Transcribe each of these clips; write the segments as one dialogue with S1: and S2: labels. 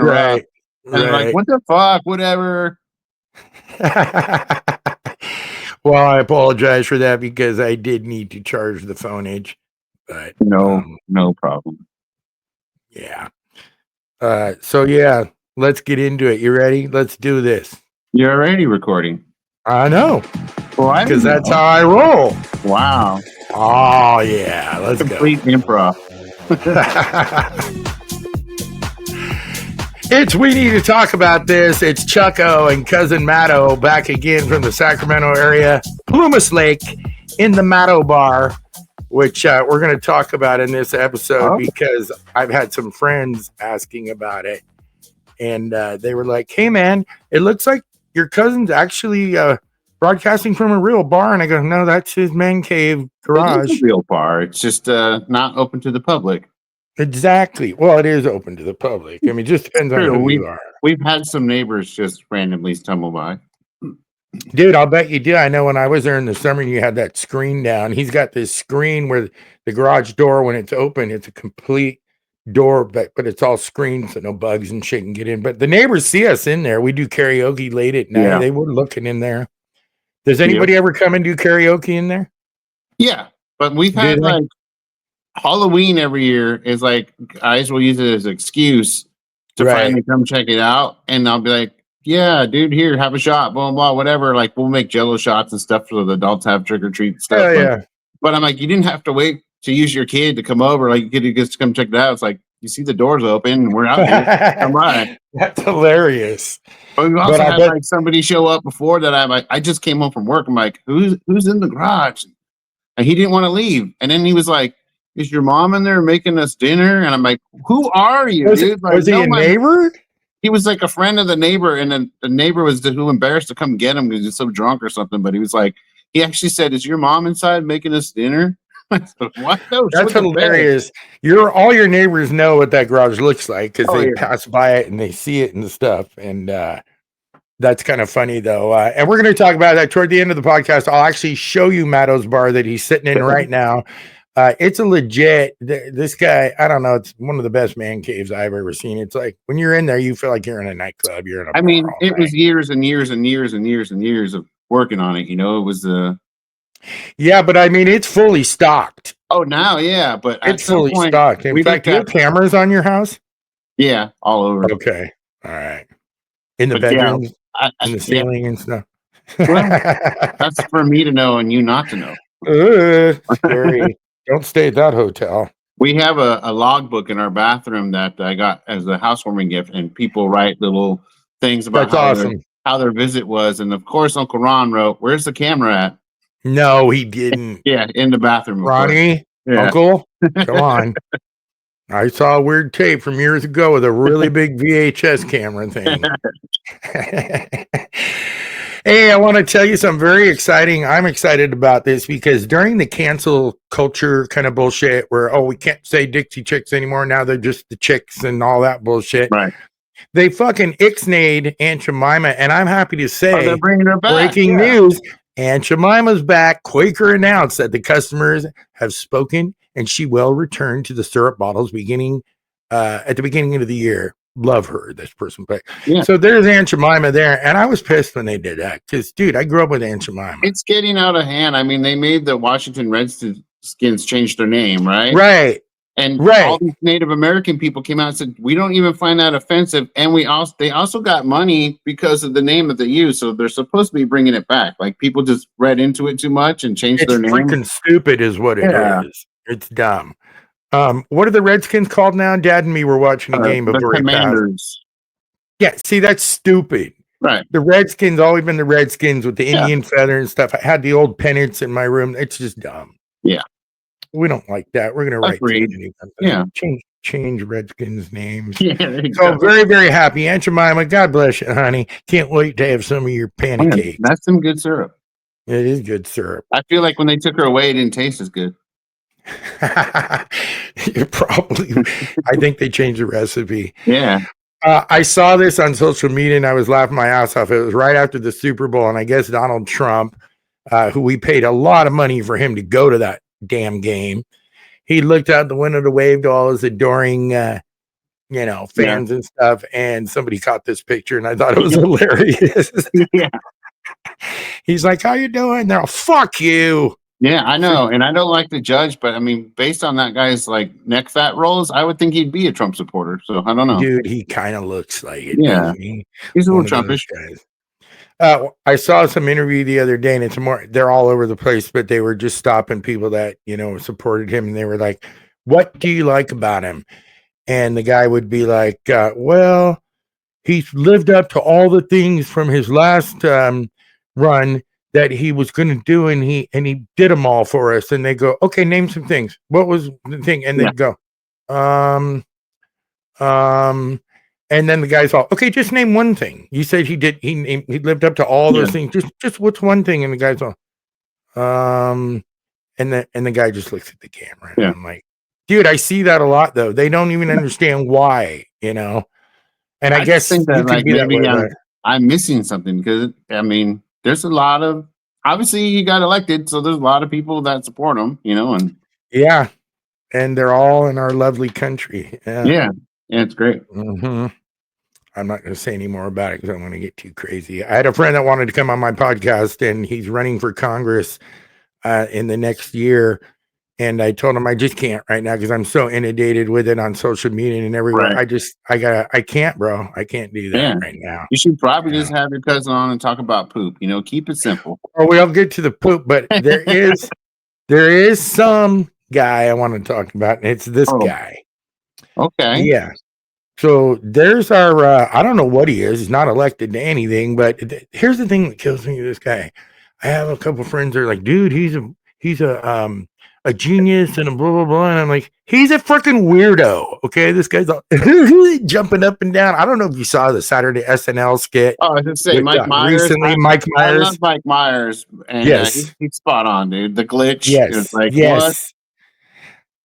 S1: interrupt.
S2: Right.
S1: And they're like, what the fuck? Whatever.
S2: Well, I apologize for that because I did need to charge the phoneage. But
S1: no problem.
S2: yeah. So yeah, let's get into it. You ready? Let's do this.
S1: You're already recording.
S2: I know.
S1: Well,
S2: because that's how I roll.
S1: Wow.
S2: Oh yeah, let's
S1: Complete
S2: go.
S1: improv.
S2: We need to talk about this. It's Chucko and cousin Matto back again from the Sacramento area, Plumas Lake, in the Matto Bar, which we're going to talk about in this episode because I've had some friends asking about it, and they were like, "Hey man, it looks like your cousin's actually broadcasting from a real bar," and I go, "No, that's his man cave garage.
S1: It is a real bar. It's just not open to the public."
S2: Exactly. Well, it is open to the public. I mean, it just depends on who you are.
S1: We've had some neighbors just randomly stumble by.
S2: Dude, I'll bet you did. I know when I was there in the summer, you had that screen down. He's got this screen where the garage door, when it's open, it's a complete door, but it's all screened so no bugs and shit can get in. But the neighbors see us in there. We do karaoke late at night. Yeah. They were looking in there. Does anybody ever come and do karaoke in there?
S1: Yeah, but we've had like Halloween every year is like guys will use it as an excuse to finally come check it out, and I'll be like, "Yeah, dude, here, have a shot, blah blah, whatever." Like we'll make Jello shots and stuff so the adults have trick or treat stuff. But I'm like, you didn't have to wait to use your kid to come over. Like you could just come check it out. It's like you see the doors open, and we're out here. Come on,
S2: that's hilarious.
S1: But we also had like somebody show up before that. I'm like, I just came home from work. I'm like, who's in the garage? And he didn't want to leave, and then he was like, "Is your mom in there making us dinner?" And I'm like, "Who are you, dude?" Like,
S2: was he a neighbor?
S1: He was like a friend of the neighbor, and then the neighbor was too embarrassed to come get him because he's so drunk or something. But he was like, he actually said, "Is your mom inside making us dinner?" What? No,
S2: that's hilarious. All your neighbors know what that garage looks like because they pass by it and they see it and the stuff. And that's kind of funny though. And we're going to talk about that toward the end of the podcast. I'll actually show you Matto's bar that he's sitting in right now. It's a legit, this guy, I don't know, it's one of the best man caves I've ever seen. It's like when you're in there, you feel like you're in a nightclub. You're in a bar.
S1: I mean, it was years and years and years and years and years of working on it. You know, it was
S2: yeah, but I mean, it's fully stocked.
S1: Oh, now, yeah, but
S2: it's fully stocked. In fact, do you have cameras on your house?
S1: Yeah, all over.
S2: Okay, all right. In the bedrooms, in the ceiling and stuff.
S1: Well, that's for me to know and you not to know.
S2: Scary. Don't stay at that hotel.
S1: We have a logbook in our bathroom that I got as a housewarming gift, and people write little things about how their visit was. And of course, Uncle Ron wrote, "Where's the camera at?"
S2: No, he didn't.
S1: Yeah, in the bathroom.
S2: Ronnie, Uncle, come on. I saw a weird tape from years ago with a really big VHS camera thing. Hey, I want to tell you something very exciting. I'm excited about this because during the cancel culture kind of bullshit where, we can't say Dixie Chicks anymore. Now they're just the chicks and all that bullshit.
S1: Right.
S2: They fucking ixnayed Aunt Jemima. And I'm happy to say,
S1: they're bringing her back.
S2: Breaking news, Aunt Jemima's back. Quaker announced that the customers have spoken and she will return to the syrup bottles beginning at the beginning of the year. Love her, this person. But so there's Aunt Jemima there, and I was pissed when they did that because, dude, I grew up with Aunt Jemima.
S1: It's getting out of hand. I mean, they made the Washington Redskins change their name, right?
S2: Right.
S1: And all these Native American people came out and said, we don't even find that offensive. And they also got money because of the name that they use. So they're supposed to be bringing it back. Like people just read into it too much and changed their name.
S2: It's freaking stupid is what it is. It's dumb. What are the Redskins called now? Dad and me were watching a game before
S1: the Commanders.
S2: Yeah, see, that's stupid.
S1: Right.
S2: The Redskins always been the Redskins with the Indian feather and stuff. I had the old pennants in my room. It's just dumb.
S1: Yeah.
S2: We don't like that. We're gonna write change Redskins names. Yeah, so very, very happy. Aunt Jemima, God bless you, honey. Can't wait to have some of your pancakes.
S1: That's some good syrup.
S2: It is good syrup.
S1: I feel like when they took her away, it didn't taste as good.
S2: Probably. I think they changed the recipe.
S1: Yeah.
S2: I saw this on social media and I was laughing my ass off. It was right after the Super Bowl, and I guess Donald Trump, who we paid a lot of money for him to go to that damn game, he looked out the window to wave to all his adoring fans and stuff. And somebody caught this picture, and I thought it was hilarious.
S1: Yeah.
S2: He's like, "How you doing?" They're all, "Fuck you."
S1: Yeah, I know, and I don't like to judge, but I mean, based on that guy's like neck fat rolls, I would think he'd be a Trump supporter. So I don't know,
S2: dude. He kind of looks like it.
S1: Yeah, he's a little Trumpish.
S2: I saw some interview the other day, and they're all over the place, but they were just stopping people that supported him, and they were like, "What do you like about him?" And the guy would be like, "Well, he's lived up to all the things from his last run that he was going to do, and he did them all for us." And they go, "Okay, name some things. What was the thing?" And they go, and then the guy's all, "Okay, just name one thing. You said he did. He lived up to all those things. Just what's one thing?" And the guy's all, and the guy just looks at the camera. And I'm like, dude, I see that a lot though. They don't even understand why, And I guess
S1: think that like maybe
S2: way,
S1: I'm missing something, because I mean, there's a lot of, obviously he got elected, so there's a lot of people that support him, and
S2: and they're all in our lovely country.
S1: Yeah, it's great.
S2: Mm-hmm. I'm not going to say any more about it because I don't want to get too crazy. I had a friend that wanted to come on my podcast, and he's running for Congress in the next year. And I told him I just can't right now because I'm so inundated with it on social media and everywhere. Right. I can't, bro. I can't do that right now.
S1: You should probably just have your cousin on and talk about poop. Keep it simple.
S2: Oh, we'll get to the poop, but there is some guy I want to talk about, and it's this guy.
S1: Okay.
S2: Yeah. So there's our, I don't know what he is. He's not elected to anything, but here's the thing that kills me with this guy. I have a couple friends that are like, dude, he's a genius and a blah, blah, blah. And I'm like, he's a freaking weirdo. Okay. This guy's all jumping up and down. I don't know if you saw the Saturday SNL skit.
S1: Oh, I was going to say Mike Myers.
S2: Recently, Mike Myers.
S1: I love Mike Myers. And he's spot on, dude. The glitch.
S2: Yes.
S1: Like,
S2: what?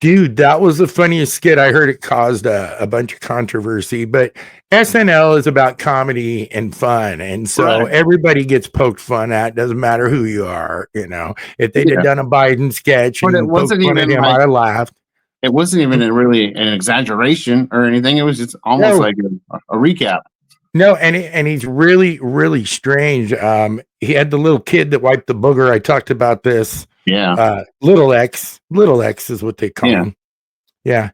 S2: Dude, that was the funniest skit. I heard it caused a bunch of controversy, but SNL is about comedy and fun. And so everybody gets poked fun at. Doesn't matter who you are, If they'd have done a Biden sketch and it wasn't even him, I'd have laughed.
S1: It wasn't even really an exaggeration or anything. It was just almost like a recap.
S2: No, and he's really, really strange. He had the little kid that wiped the booger. I talked about this.
S1: Yeah.
S2: Little X is what they call him. Yeah.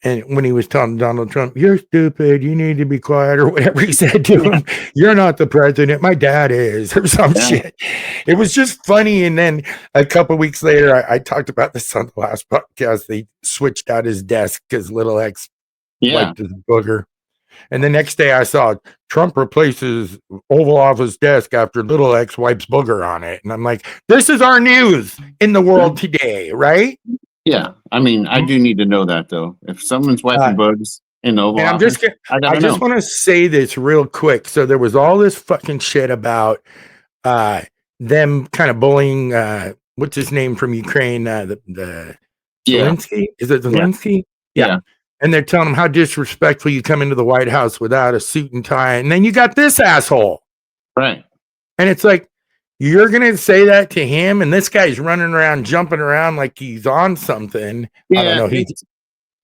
S2: And when he was telling Donald Trump, "You're stupid, you need to be quiet," or whatever he said to him, "You're not the president, my dad is," or some shit. It was just funny. And then a couple weeks later, I talked about this on the last podcast. They switched out his desk because Little X wiped his booger. And the next day I saw Trump replaces Oval Office desk after Little X wipes booger on it. And I'm like, this is our news in the world today, right?
S1: Yeah. I mean, I do need to know that, though. If someone's wiping bugs in the Oval Office, I
S2: just want to say this real quick. So there was all this fucking shit about them kind of bullying, what's his name from Ukraine? The Zelensky? Is it Zelensky? Yeah. And they're telling him how disrespectful you come into the White House without a suit and tie. And then you got this asshole.
S1: Right.
S2: And it's like, you're going to say that to him? And this guy's running around, jumping around like he's on something.
S1: Yeah, I don't know.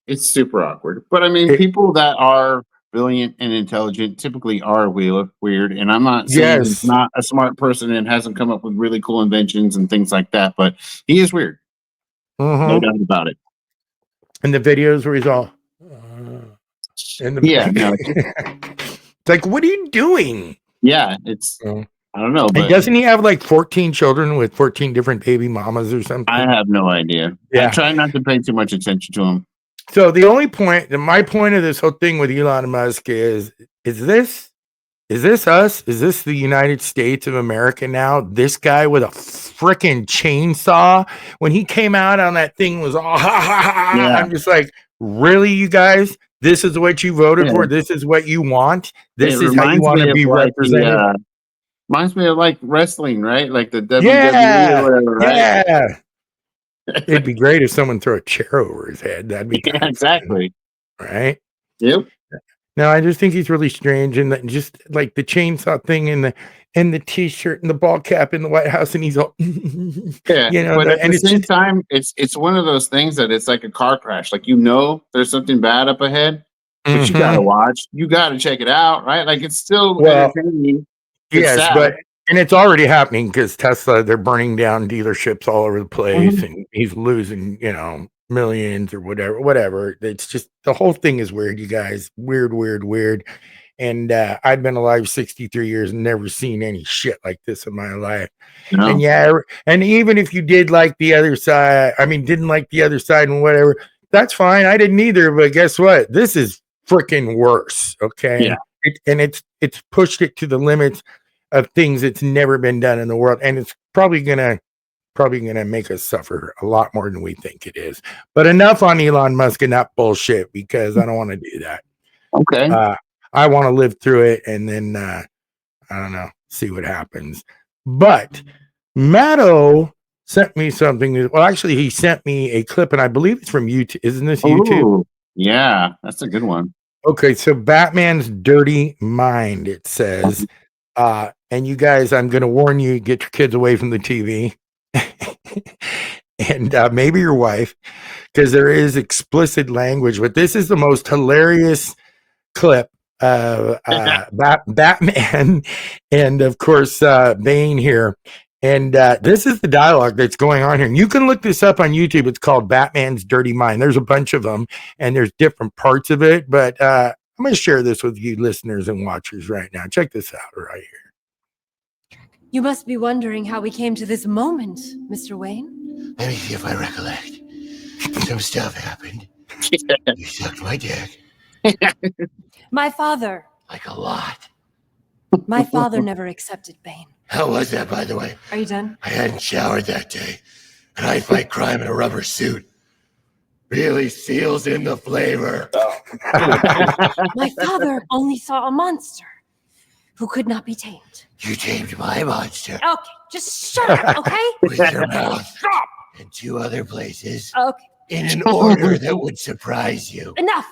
S1: It's super awkward. But I mean, people that are brilliant and intelligent typically are weird. And I'm not saying he's not a smart person and hasn't come up with really cool inventions and things like that. But he is weird. No doubt about it.
S2: And the videos where he's all... it's like, what are you doing?
S1: Yeah, it's I don't know, but
S2: doesn't he have like 14 children with 14 different baby mamas or something?
S1: I have no idea. I try not to pay too much attention to him.
S2: So the only point, my point of this whole thing with Elon Musk is this us? Is this the United States of America now? This guy with a freaking chainsaw, when he came out on that thing, was all I'm just like, really, you guys? This is what you voted for? This is what you want? This is how you want to be represented?
S1: Reminds me of like wrestling, right? Like the WWE or whatever, right?
S2: Yeah. It'd be great if someone threw a chair over his head. That'd be
S1: exactly.
S2: Right?
S1: Yep.
S2: No, I just think he's really strange, and just like the chainsaw thing and the t-shirt and the ball cap in the White House, and he's all
S1: but at the same time, it's one of those things that it's like a car crash. Like there's something bad up ahead, but you gotta watch. You gotta check it out, right? Like it's still entertaining. It's
S2: yes,
S1: sad.
S2: and it's already happening because Tesla, they're burning down dealerships all over the place, and he's losing, millions or whatever. It's just the whole thing is weird, you guys. Weird. And I've been alive 63 years and never seen any shit like this in my life.
S1: No.
S2: And and even if you did like the other side, didn't like the other side and whatever, that's fine. I didn't either, but guess what? This is freaking worse. Okay.
S1: Yeah.
S2: It's pushed it to the limits of things that's never been done in the world. And it's probably gonna make us suffer a lot more than we think it is. But enough on Elon Musk and that bullshit, because I don't want to do that.
S1: Okay.
S2: I want to live through it and then I don't know, see what happens. But Matto sent me something. Well, actually, he sent me a clip, and I believe it's from YouTube. Isn't this YouTube?
S1: Ooh, yeah, that's a good one.
S2: Okay, so Batman's Dirty Mind, it says. And you guys, I'm going to warn you, get your kids away from the TV. And maybe your wife, because there is explicit language. But this is the most hilarious clip of Batman and, of course, Bane here. And this is the dialogue that's going on here. And you can look this up on YouTube. It's called Batman's Dirty Mind. There's a bunch of them, and there's different parts of it. But I'm going to share this with you listeners and watchers right now. Check this out right here.
S3: You must be wondering how we came to this moment, Mr. Wayne.
S4: Let me see if I recollect. Some stuff happened. You sucked my dick.
S3: My father.
S4: Like a lot.
S3: My father never accepted Bane.
S4: How was that, by the way?
S3: Are you done?
S4: I hadn't showered that day, and I fight crime in a rubber suit. Really seals in the flavor.
S3: My father only saw a monster who could not be tamed.
S4: You tamed my monster.
S3: Okay, just shut up, okay?
S4: With your mouth.
S3: Stop!
S4: And 2 other places.
S3: Okay.
S4: In an order that would surprise you.
S3: Enough!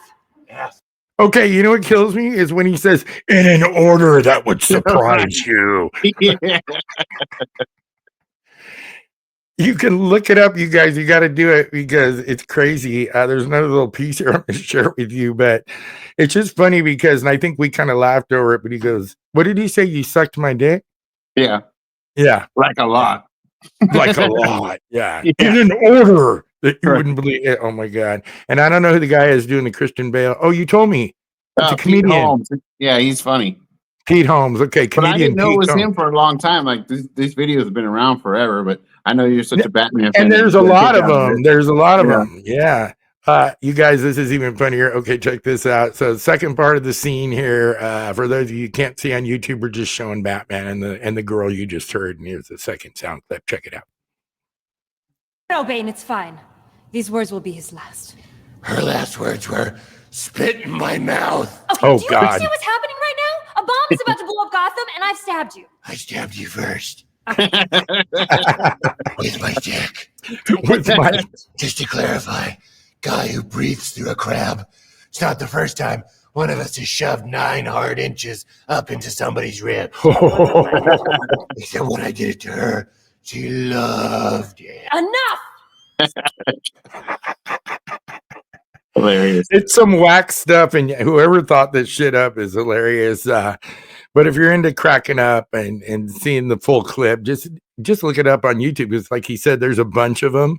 S4: Yes.
S2: Okay, you know what kills me is when he says, in an order that would surprise you. You can look it up, you guys. You got to do it because it's crazy. There's another little piece here I'm going to share with you, but it's just funny because, and I think we kind of laughed over it, but he goes, what did he say? You sucked my dick?
S1: Yeah.
S2: Yeah.
S1: Like a lot.
S2: Like a lot. Yeah. In an order that you wouldn't believe it. Oh my God. And I don't know who the guy is doing the Christian Bale. Oh, you told me. It's a comedian.
S1: Pete Holmes. Yeah, he's funny.
S2: Pete Holmes. Okay.
S1: But I didn't know
S2: Pete
S1: it was
S2: Holmes.
S1: him for a long time. Like these videos have been around forever, but I know you're such a Batman fan.
S2: And there's a lot of them. There's a lot of them. Yeah. You guys, this is even funnier. Okay, check this out. So second part of the scene here, for those of you who can't see on YouTube, we're just showing Batman and the girl you just heard. And here's the second sound clip. Check it out.
S3: No, Bane, it's fine. These words will be his last.
S4: Her last words were, spit in my mouth.
S3: Okay,
S2: Oh,
S3: do you
S2: God.
S3: understand what's happening right now? A bomb is about to blow up Gotham, and I've stabbed you.
S4: I stabbed you first. With my dick.
S2: With my
S4: Just to clarify, guy who breathes through a crab. It's not the first time one of us has shoved 9 hard inches up into somebody's rib. Except when I did it to her, she loved it.
S3: Enough!
S1: Hilarious.
S2: It's some whack stuff, and whoever thought this shit up is hilarious. But if you're into cracking up and seeing the full clip, just look it up on YouTube. It's like he said, there's a bunch of them,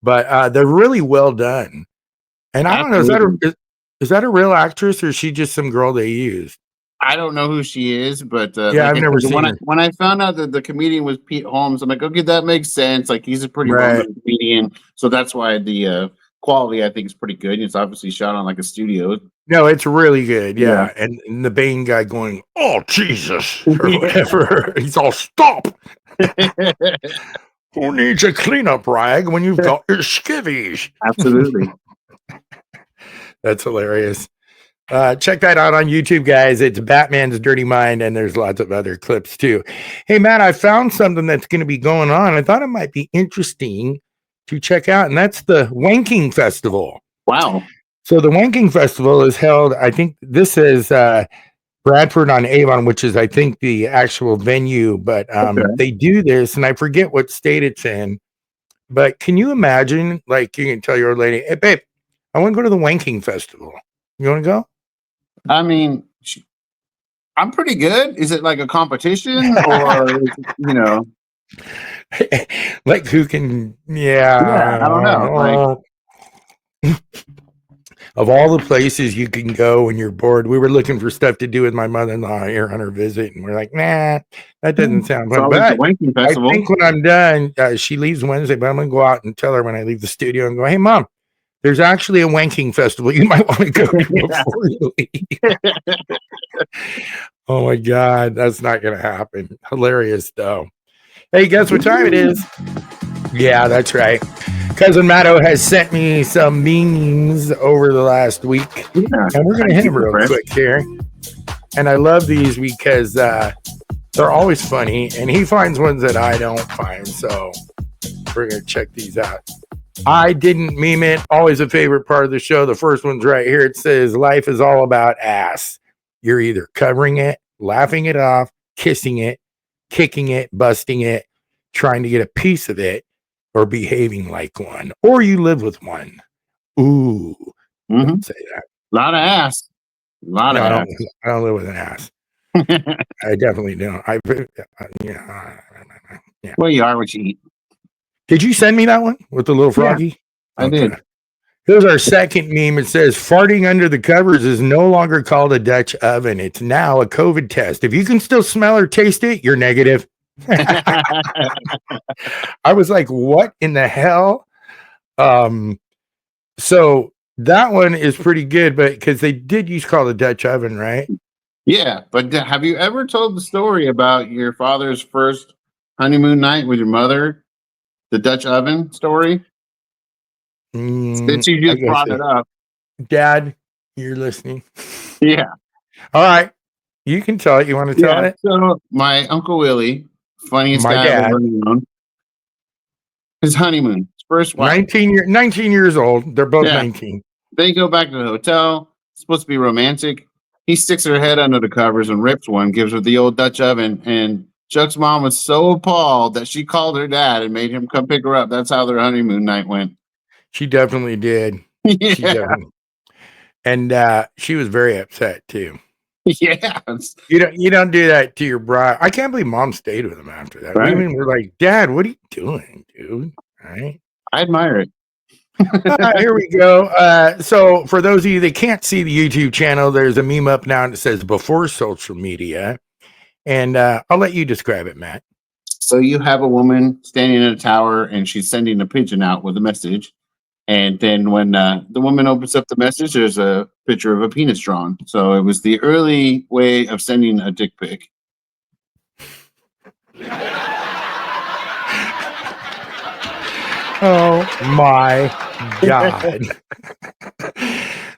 S2: but they're really well done. And I don't know, is that a real actress or is she just some girl they used?
S1: I don't know who she is, but
S2: yeah, I've never seen her.
S1: When I found out that the comedian was Pete Holmes, I'm like, okay, that makes sense. Like he's a pretty well-known comedian, so that's why the quality I think is pretty good. It's obviously shot on like a studio.
S2: No, it's really good. Yeah. And the Bane guy going, oh, Jesus, or whatever. He's all, stop. Who needs a cleanup rag when you've got your skivvies?
S1: Absolutely.
S2: That's hilarious. Check that out on YouTube, guys. It's Batman's Dirty Mind, and there's lots of other clips too. Hey, Matt, I found something that's going to be going on. I thought it might be interesting to check out, and that's the Wanking Festival.
S1: Wow.
S2: So the Wanking Festival is held, I think this is Bradford on Avon, which is, I think, the actual venue, but they do this, and I forget what state it's in, but can you imagine, like, you can tell your old lady, hey, babe, I want to go to the Wanking Festival. You want to go?
S1: I mean, I'm pretty good. Is it like a competition or,
S2: Like who can?
S1: Yeah, I don't know. Like,
S2: Of all the places you can go when you're bored, we were looking for stuff to do with my mother-in-law here on her visit, and we're like, nah, that doesn't sound
S1: it's
S2: fun.
S1: always the
S2: But
S1: wanking
S2: I
S1: festival.
S2: think when I'm done, she leaves Wednesday, but I'm gonna go out and tell her when I leave the studio and go, hey, mom, there's actually a wanking festival you might want to go to before you leave. Oh my God, that's not gonna happen. Hilarious though. Hey, guess what time it is? Yeah, that's right. Cousin Matto has sent me some memes over the last week, and we're going to hit them real quick here. And I love these because they're always funny, and he finds ones that I don't find. So we're going to check these out. I didn't meme it. Always a favorite part of the show. The first one's right here. It says, life is all about ass. You're either covering it, laughing it off, kissing it, kicking it, busting it, trying to get a piece of it, or behaving like one, or you live with one. Ooh, don't say that.
S1: A lot of ass. A lot of ass.
S2: I don't live with an ass. I definitely don't. Yeah.
S1: Well, you are what you eat.
S2: Did you send me that one with the little froggy?
S1: Yeah, I did.
S2: Here's our second meme. It says, farting under the covers is no longer called a Dutch oven. It's now a COVID test. If you can still smell or taste it, you're negative. I was like, what in the hell? So that one is pretty good, but because they did use call the Dutch oven, right?
S1: Yeah, but have you ever told the story about your father's first honeymoon night with your mother, the Dutch oven story? Since you just brought it up,
S2: Dad, you're listening.
S1: Yeah.
S2: All right, you can tell it. You want to tell it?
S1: So my Uncle Willie, funniest
S2: My
S1: guy
S2: dad.
S1: I've ever known. His honeymoon, his first wife.
S2: 19 years old. They're both 19.
S1: They go back to the hotel. It's supposed to be romantic. He sticks her head under the covers and rips one, gives her the old Dutch oven. And Chuck's mom was so appalled that she called her dad and made him come pick her up. That's how their honeymoon night went.
S2: She definitely did.
S1: Yeah.
S2: She definitely. And she was very upset too.
S1: Yeah.
S2: You don't do that to your bride. I can't believe mom stayed with him after that.
S1: Right.
S2: We were like, Dad, what are you doing, dude? All right.
S1: I admire it.
S2: Here we go. So for those of you that can't see the YouTube channel, there's a meme up now that says before social media. And I'll let you describe it, Matt.
S1: So you have a woman standing in a tower and she's sending a pigeon out with a message. And then when the woman opens up the message, there's a picture of a penis drawn. So it was the early way of sending a dick pic.
S2: Oh my God.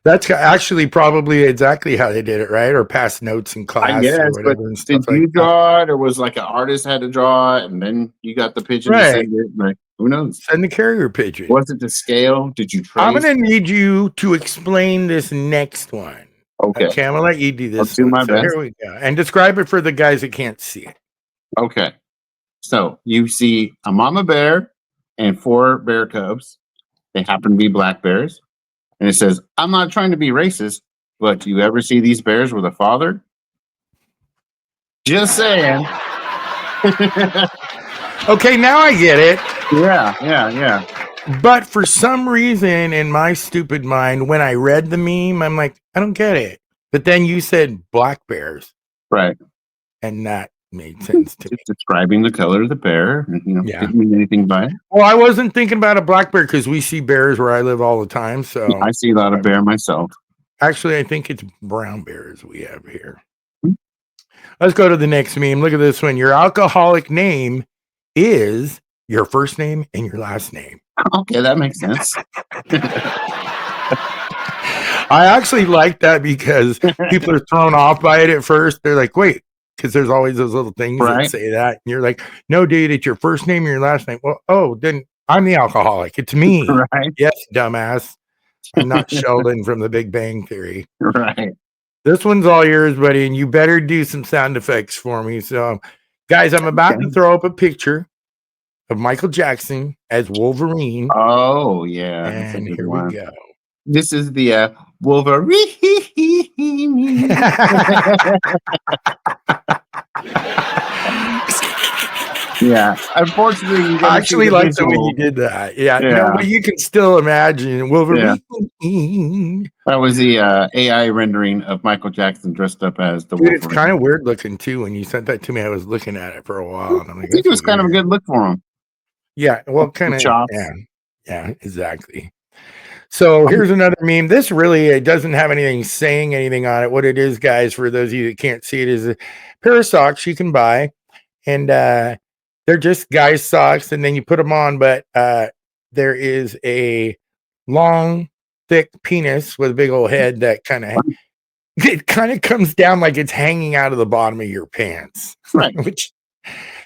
S2: That's actually probably exactly how they did it, right? Or pass notes in class,
S1: I guess,
S2: or whatever.
S1: but
S2: And stuff
S1: did you draw it, or was like an artist had to draw it, and then you got the pigeon to send it? Like, who knows?
S2: Send the carrier pigeon.
S1: Was it to scale? Did you trace?
S2: I'm going to need you to explain this next one.
S1: Okay.
S2: I'm going to let you do this.
S1: I'll do my best.
S2: Here we go. And describe it for the guys that can't see it.
S1: Okay. So you see a mama bear and 4 bear cubs. They happen to be black bears. And it says, I'm not trying to be racist, but do you ever see these bears with a father? Just saying.
S2: Okay, now I get it.
S1: Yeah.
S2: But for some reason in my stupid mind, when I read the meme, I'm like, I don't get it. But then you said black bears.
S1: Right.
S2: And that made sense to me.
S1: Describing the color of the bear. Didn't mean anything by it.
S2: Well, I wasn't thinking about a black bear because we see bears where I live all the time. So
S1: I see a lot of bear myself.
S2: Actually, I think it's brown bears we have here. Let's go to the next meme. Look at this one. Your alcoholic name is your first name and your last name.
S1: Okay, that makes sense.
S2: I actually like that because people are thrown off by it at first. They're like, wait, because there's always those little things that say that. And you're like, no, dude, it's your first name and your last name. Well, then I'm the alcoholic. It's me.
S1: Right.
S2: Yes, dumbass. I'm not Sheldon from the Big Bang Theory.
S1: Right.
S2: This one's all yours, buddy, and you better do some sound effects for me. So, guys, I'm about to throw up a picture of Michael Jackson as Wolverine.
S1: Oh, yeah.
S2: And here we go.
S1: This is the Wolverine. Yeah. Unfortunately, you
S2: I
S1: gotta see
S2: actually
S1: the
S2: like the way
S1: visual.
S2: you did that. Yeah.
S1: Yeah.
S2: No, but you can still imagine Wolverine.
S1: That was the AI rendering of Michael Jackson dressed up as the
S2: Dude, it's
S1: Wolverine.
S2: kind of weird looking too. When you sent that to me, I was looking at it for a while, and I'm
S1: I
S2: like,
S1: think it
S2: that's
S1: was kind of a
S2: weird.
S1: good look for him.
S2: Yeah, well, kind of.
S1: Chops.
S2: Yeah, exactly. So here's another meme. This really it doesn't have anything saying anything on it. What it is, guys, for those of you that can't see it, is a pair of socks you can buy, and they're just guys' socks, and then you put them on. But there is a long, thick penis with a big old head that kind of comes down like it's hanging out of the bottom of your pants.
S1: Right.
S2: Which,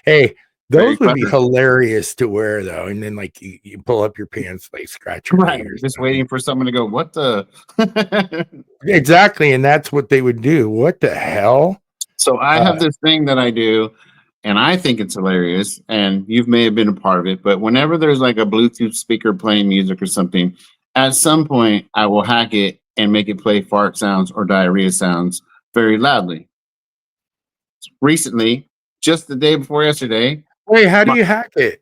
S2: hey,
S1: Very
S2: those would be
S1: clever.
S2: hilarious to wear though. And then like you pull up your pants, like scratch your
S1: Right.
S2: leg or
S1: Just
S2: something.
S1: waiting for someone to go, what the?
S2: Exactly. And that's what they would do. What the hell?
S1: So I have this thing that I do, and I think it's hilarious. And you may have been a part of it, but whenever there's like a Bluetooth speaker playing music or something, at some point I will hack it and make it play fart sounds or diarrhea sounds very loudly. Recently, just the day before yesterday.
S2: Wait, how do you hack it?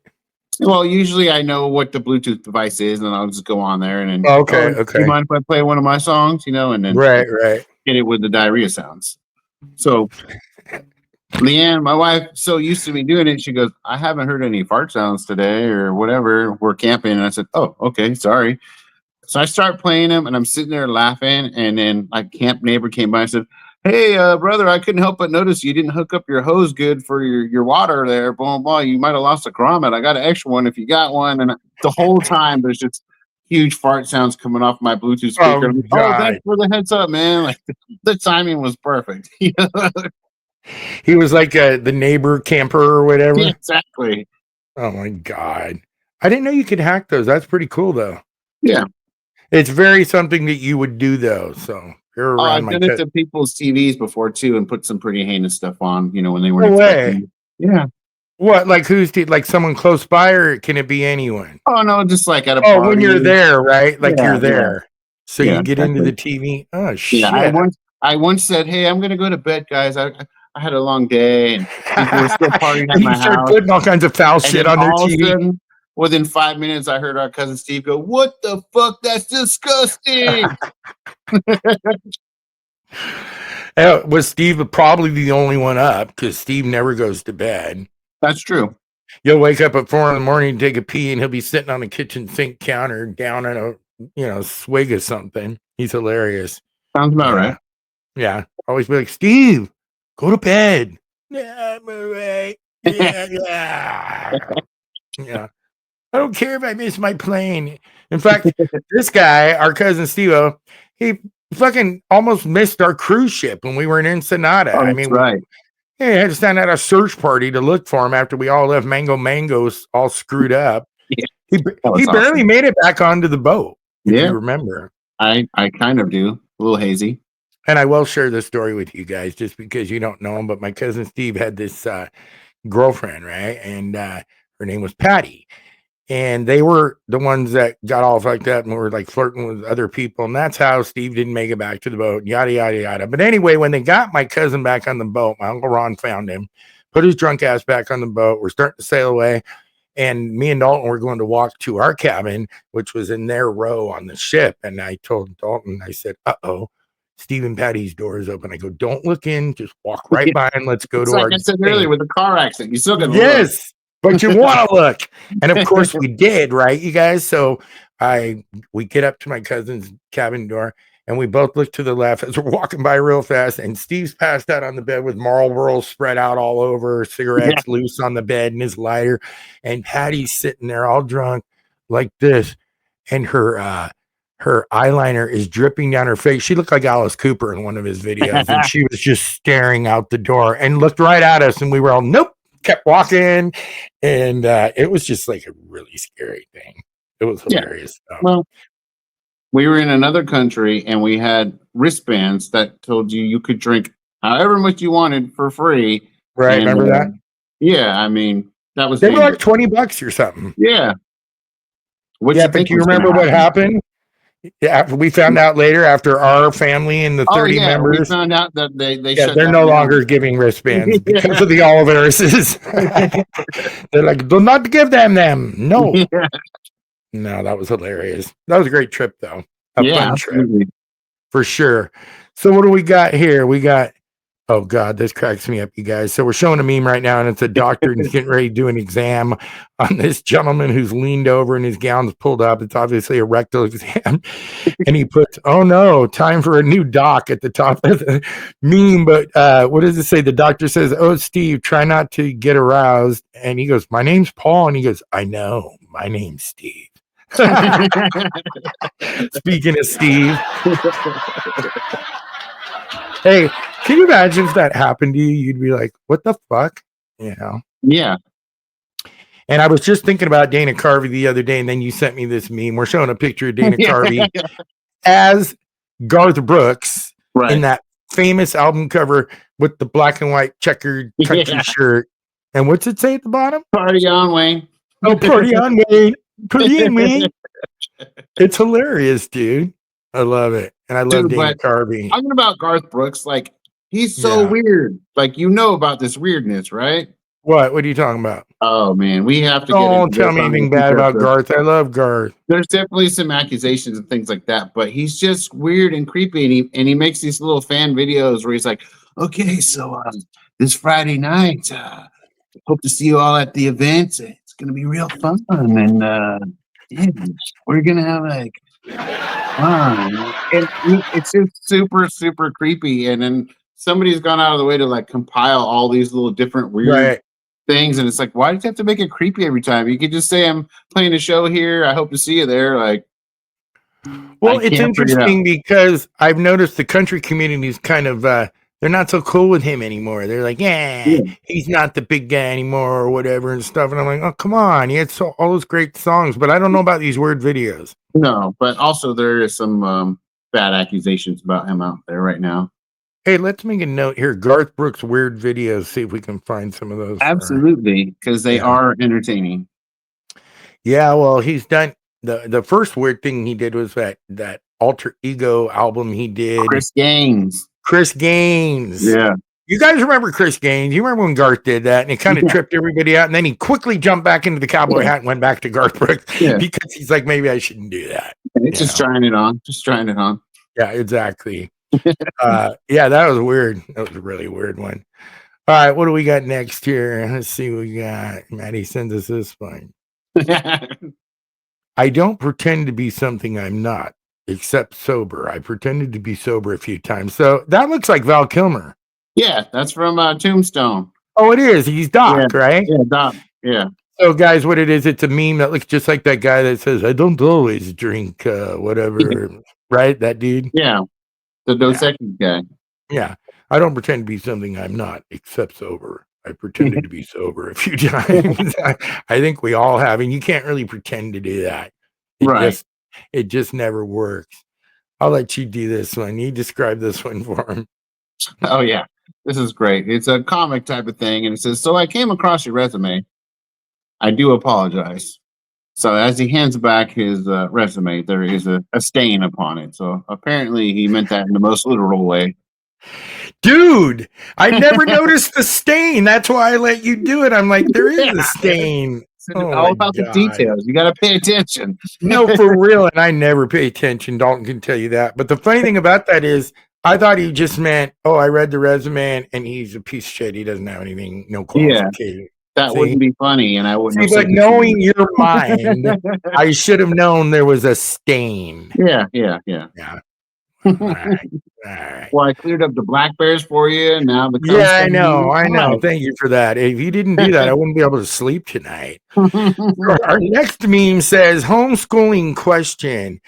S1: Well, usually I know what the Bluetooth device is, and I'll just go on there and then.
S2: Okay.
S1: You mind if I play one of my songs? And then
S2: Right.
S1: hit it with the diarrhea sounds. So Leanne, my wife, so used to me doing it, she goes, I haven't heard any fart sounds today or whatever. We're camping, and I said, oh, okay, sorry. So I start playing them, and I'm sitting there laughing, and then my camp neighbor came by and said, hey, brother, I couldn't help but notice you didn't hook up your hose good for your water there. Blah, blah. You might have lost a grommet. I got an extra one if you got one. And the whole time there's just huge fart sounds coming off my Bluetooth speaker.
S2: Oh,
S1: thanks for the heads up, man. Like the timing was perfect.
S2: He was like the neighbor camper or whatever.
S1: Yeah, exactly.
S2: Oh my God. I didn't know you could hack those. That's pretty cool though.
S1: Yeah.
S2: It's very something that you would do though. So you're around
S1: I've done it to people's TVs before too, and put some pretty heinous stuff on, when they weren't expecting it. Yeah.
S2: What, like who's like someone close by, or can it be anyone?
S1: Oh no, just like at a party.
S2: When you're there, right? Like you're there. So
S1: Yeah,
S2: you get into the TV. Oh shit.
S1: Yeah, I once said, hey, I'm gonna go to bed, guys. I had a long day, and people were still partying at my house.
S2: Start putting all kinds of foul shit on their TV.
S1: Sudden, within 5 minutes, I heard our cousin Steve go, "What the fuck? That's disgusting."
S2: Was Steve probably the only one up? Because Steve never goes to bed.
S1: That's true.
S2: You'll wake up at 4 a.m, take a pee, and he'll be sitting on the kitchen sink counter down in a swig of something. He's hilarious.
S1: Sounds about right.
S2: Yeah. Always be like, Steve, go to bed. Yeah, I'm all right. Yeah. Yeah. I don't care if I miss my plane. In fact, this guy, our cousin Steve, he fucking almost missed our cruise ship when we were in Ensenada.
S1: Oh, that's right.
S2: We had to stand at a search party to look for him after we all left Mango's all screwed up.
S1: Yeah,
S2: he barely made it back onto the boat. If you remember.
S1: I kind of do. A little hazy.
S2: And I will share this story with you guys just because you don't know him, but my cousin Steve had this girlfriend, right? And her name was Patty. And they were the ones that got all fucked up and were like flirting with other people. And that's how Steve didn't make it back to the boat, yada, yada, yada. But anyway, when they got my cousin back on the boat, my Uncle Ron found him, put his drunk ass back on the boat. We're starting to sail away. And me and Dalton were going to walk to our cabin, which was in their row on the ship. And I told Dalton, I said, uh-oh, Steve and Patty's door is open. I go, don't look in, just walk right by and let's go to our.
S1: Like I said earlier with the car accident, you still got to
S2: look. But you want to look. And of course we did, right, you guys? So we get up to my cousin's cabin door and we both look to the left as we're walking by real fast. And Steve's passed out on the bed with Marlboro spread out all over, cigarettes loose on the bed and his lighter. And Patty's sitting there all drunk like this. And her eyeliner is dripping down her face. She looked like Alice Cooper in one of his videos. And she was just staring out the door and looked right at us. And we were all, nope. Kept walking, and it was just like a really scary thing. It was hilarious.
S1: Well, we were in another country, and we had wristbands that told you could drink however much you wanted for free.
S2: Right, and, remember that?
S1: Yeah, I mean, that was.
S2: They were like $20 or something.
S1: Yeah.
S2: But do you remember what happened? Yeah, we found out later after our family and the 30
S1: yeah, we
S2: members.
S1: found out that they
S2: Yeah,
S1: shut
S2: they're
S1: that
S2: no
S1: down.
S2: longer giving wristbands because of the Oliveruses. They're like, do not give them. No.
S1: Yeah.
S2: No, that was hilarious. That was a great trip, though. A
S1: Yeah,
S2: fun trip
S1: absolutely.
S2: for sure. So what do we got here? We got, oh God, this cracks me up, you guys. So we're showing a meme right now, and it's a doctor and he's getting ready to do an exam on this gentleman who's leaned over and his gown's pulled up. It's obviously a rectal exam. And he puts, oh no, time for a new doc at the top of the meme. But what does it say? The doctor says, oh, Steve, try not to get aroused. And he goes, my name's Paul. And he goes, I know, my name's Steve. Speaking of Steve. Hey, can you imagine if that happened to you? You'd be like, what the fuck? You know?
S1: Yeah.
S2: And I was just thinking about Dana Carvey the other day, and then you sent me this meme. We're showing a picture of Dana Carvey as Garth Brooks in that famous album cover with the black and white checkered country shirt. And what's it say at the bottom?
S1: Party on, Wayne.
S2: Oh, party on, Wayne. Party on, Wayne. It's hilarious, dude. I love it. And I love Dana Carvey.
S1: Talking about Garth Brooks, like, he's so weird. Like, you know about this weirdness, right?
S2: What? What are you talking about?
S1: Oh, man. We have to
S2: Don't tell me anything bad about Garth. I love Garth.
S1: There's definitely some accusations and things like that, but he's just weird and creepy. And he makes these little fan videos where he's like, okay, so this Friday night, hope to see you all at the event. It's going to be real fun. And yeah, we're going to have like fun. And it's just super, super creepy. And then somebody's gone out of the way to like compile all these little different weird things. And it's like, why do you have to make it creepy every time? You could just say, I'm playing a show here. I hope to see you there. Like,
S2: well, it's interesting because I've noticed the country community is kind of, they're not so cool with him anymore. They're like, yeah, he's not the big guy anymore or whatever and stuff. And I'm like, oh, come on. He had all those great songs, but I don't know about these weird videos.
S1: No, but also there is some bad accusations about him out there right now.
S2: Hey, let's make a note here. Garth Brooks weird videos. See if we can find some of those.
S1: Absolutely, because they are entertaining.
S2: Yeah, well, he's done the first weird thing he did was that Alter Ego album he did.
S1: Chris Gaines.
S2: Yeah. You guys remember Chris Gaines? You remember when Garth did that and it kind of tripped everybody out, and then he quickly jumped back into the cowboy hat and went back to Garth Brooks because he's like, maybe I shouldn't do that.
S1: It's just trying it on.
S2: Yeah, exactly. Yeah, that was weird. That was a really weird one. All right, what do we got next here? Let's see what we got. Maddie sends us this one. I don't pretend to be something I'm not, except sober. I pretended to be sober a few times. So that looks like Val Kilmer.
S1: Yeah, that's from Tombstone.
S2: Oh, it is. He's Doc, right?
S1: Yeah, Doc. Yeah.
S2: So, guys, what it is, it's a meme that looks just like that guy that says, I don't always drink whatever, right? That dude?
S1: Yeah. The Dos Equis guy.
S2: Yeah. I don't pretend to be something I'm not, except sober. I pretended to be sober a few times. I think we all have, and you can't really pretend to do that. It just never works. I'll let you do this one. You describe this one for him.
S1: Oh, yeah. This is great. It's a comic type of thing, and it says, so I came across your resume. I do apologize. So as he hands back his resume, there is a stain upon it. So apparently he meant that in the most literal way.
S2: Dude, I never noticed the stain. That's why I let you do it. I'm like, there is a stain.
S1: All about the details. You got to pay attention.
S2: No, for real. And I never pay attention. Dalton can tell you that. But the funny thing about that is, I thought he just meant, oh, I read the resume and he's a piece of shit. He doesn't have anything, no qualification.
S1: That wouldn't be funny, and I wouldn't.
S2: But knowing your mind, I should have known there was a stain.
S1: Yeah.
S2: All right.
S1: Well, I cleared up the black bears for you, and now the
S2: I know. Thank you for that. If you didn't do that, I wouldn't be able to sleep tonight. Our next meme says, homeschooling question.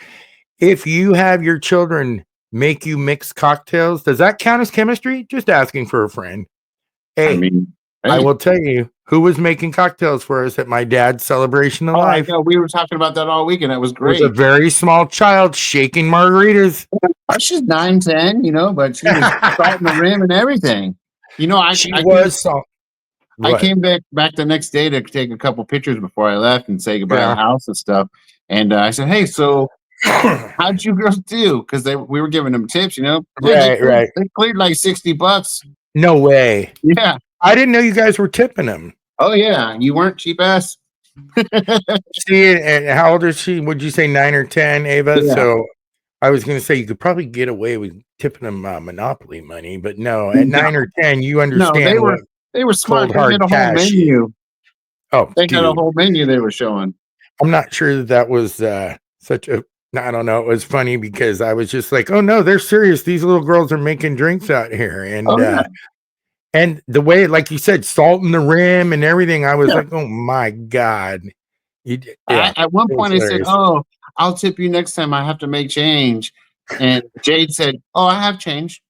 S2: If you have your children make you mix cocktails, does that count as chemistry? Just asking for a friend. Hey, I will tell you who was making cocktails for us at my dad's celebration of life.
S1: We were talking about that all weekend. That was great.
S2: It was a very small child shaking margaritas.
S1: She's 9, 10, but she was salting the rim and everything. I came back the next day to take a couple pictures before I left and say goodbye to the house and stuff. And I said, hey, so How'd you girls do? Because we were giving them tips, you know. Dude,
S2: Right.
S1: They cleared like $60.
S2: No way.
S1: Yeah.
S2: I didn't know you guys were tipping them.
S1: Oh yeah, you weren't cheap ass.
S2: See, and how old is she? Would you say 9 or 10, Ava?
S1: Yeah.
S2: So I was going to say you could probably get away with tipping them Monopoly money, but no, at 9 or 10, you understand
S1: they were smart.
S2: cold hard
S1: They had a whole
S2: cash.
S1: menu.
S2: Oh,
S1: They
S2: dude.
S1: had a whole menu they were showing.
S2: I'm not sure that was such a. I don't know. It was funny because I was just like, "Oh no, they're serious. These little girls are making drinks out here," and and the way, like you said, salt in the rim and everything. I was like, "Oh my god!"
S1: At one point, I said, "Oh, I'll tip you next time. I have to make change," and Jade said, "Oh, I have change."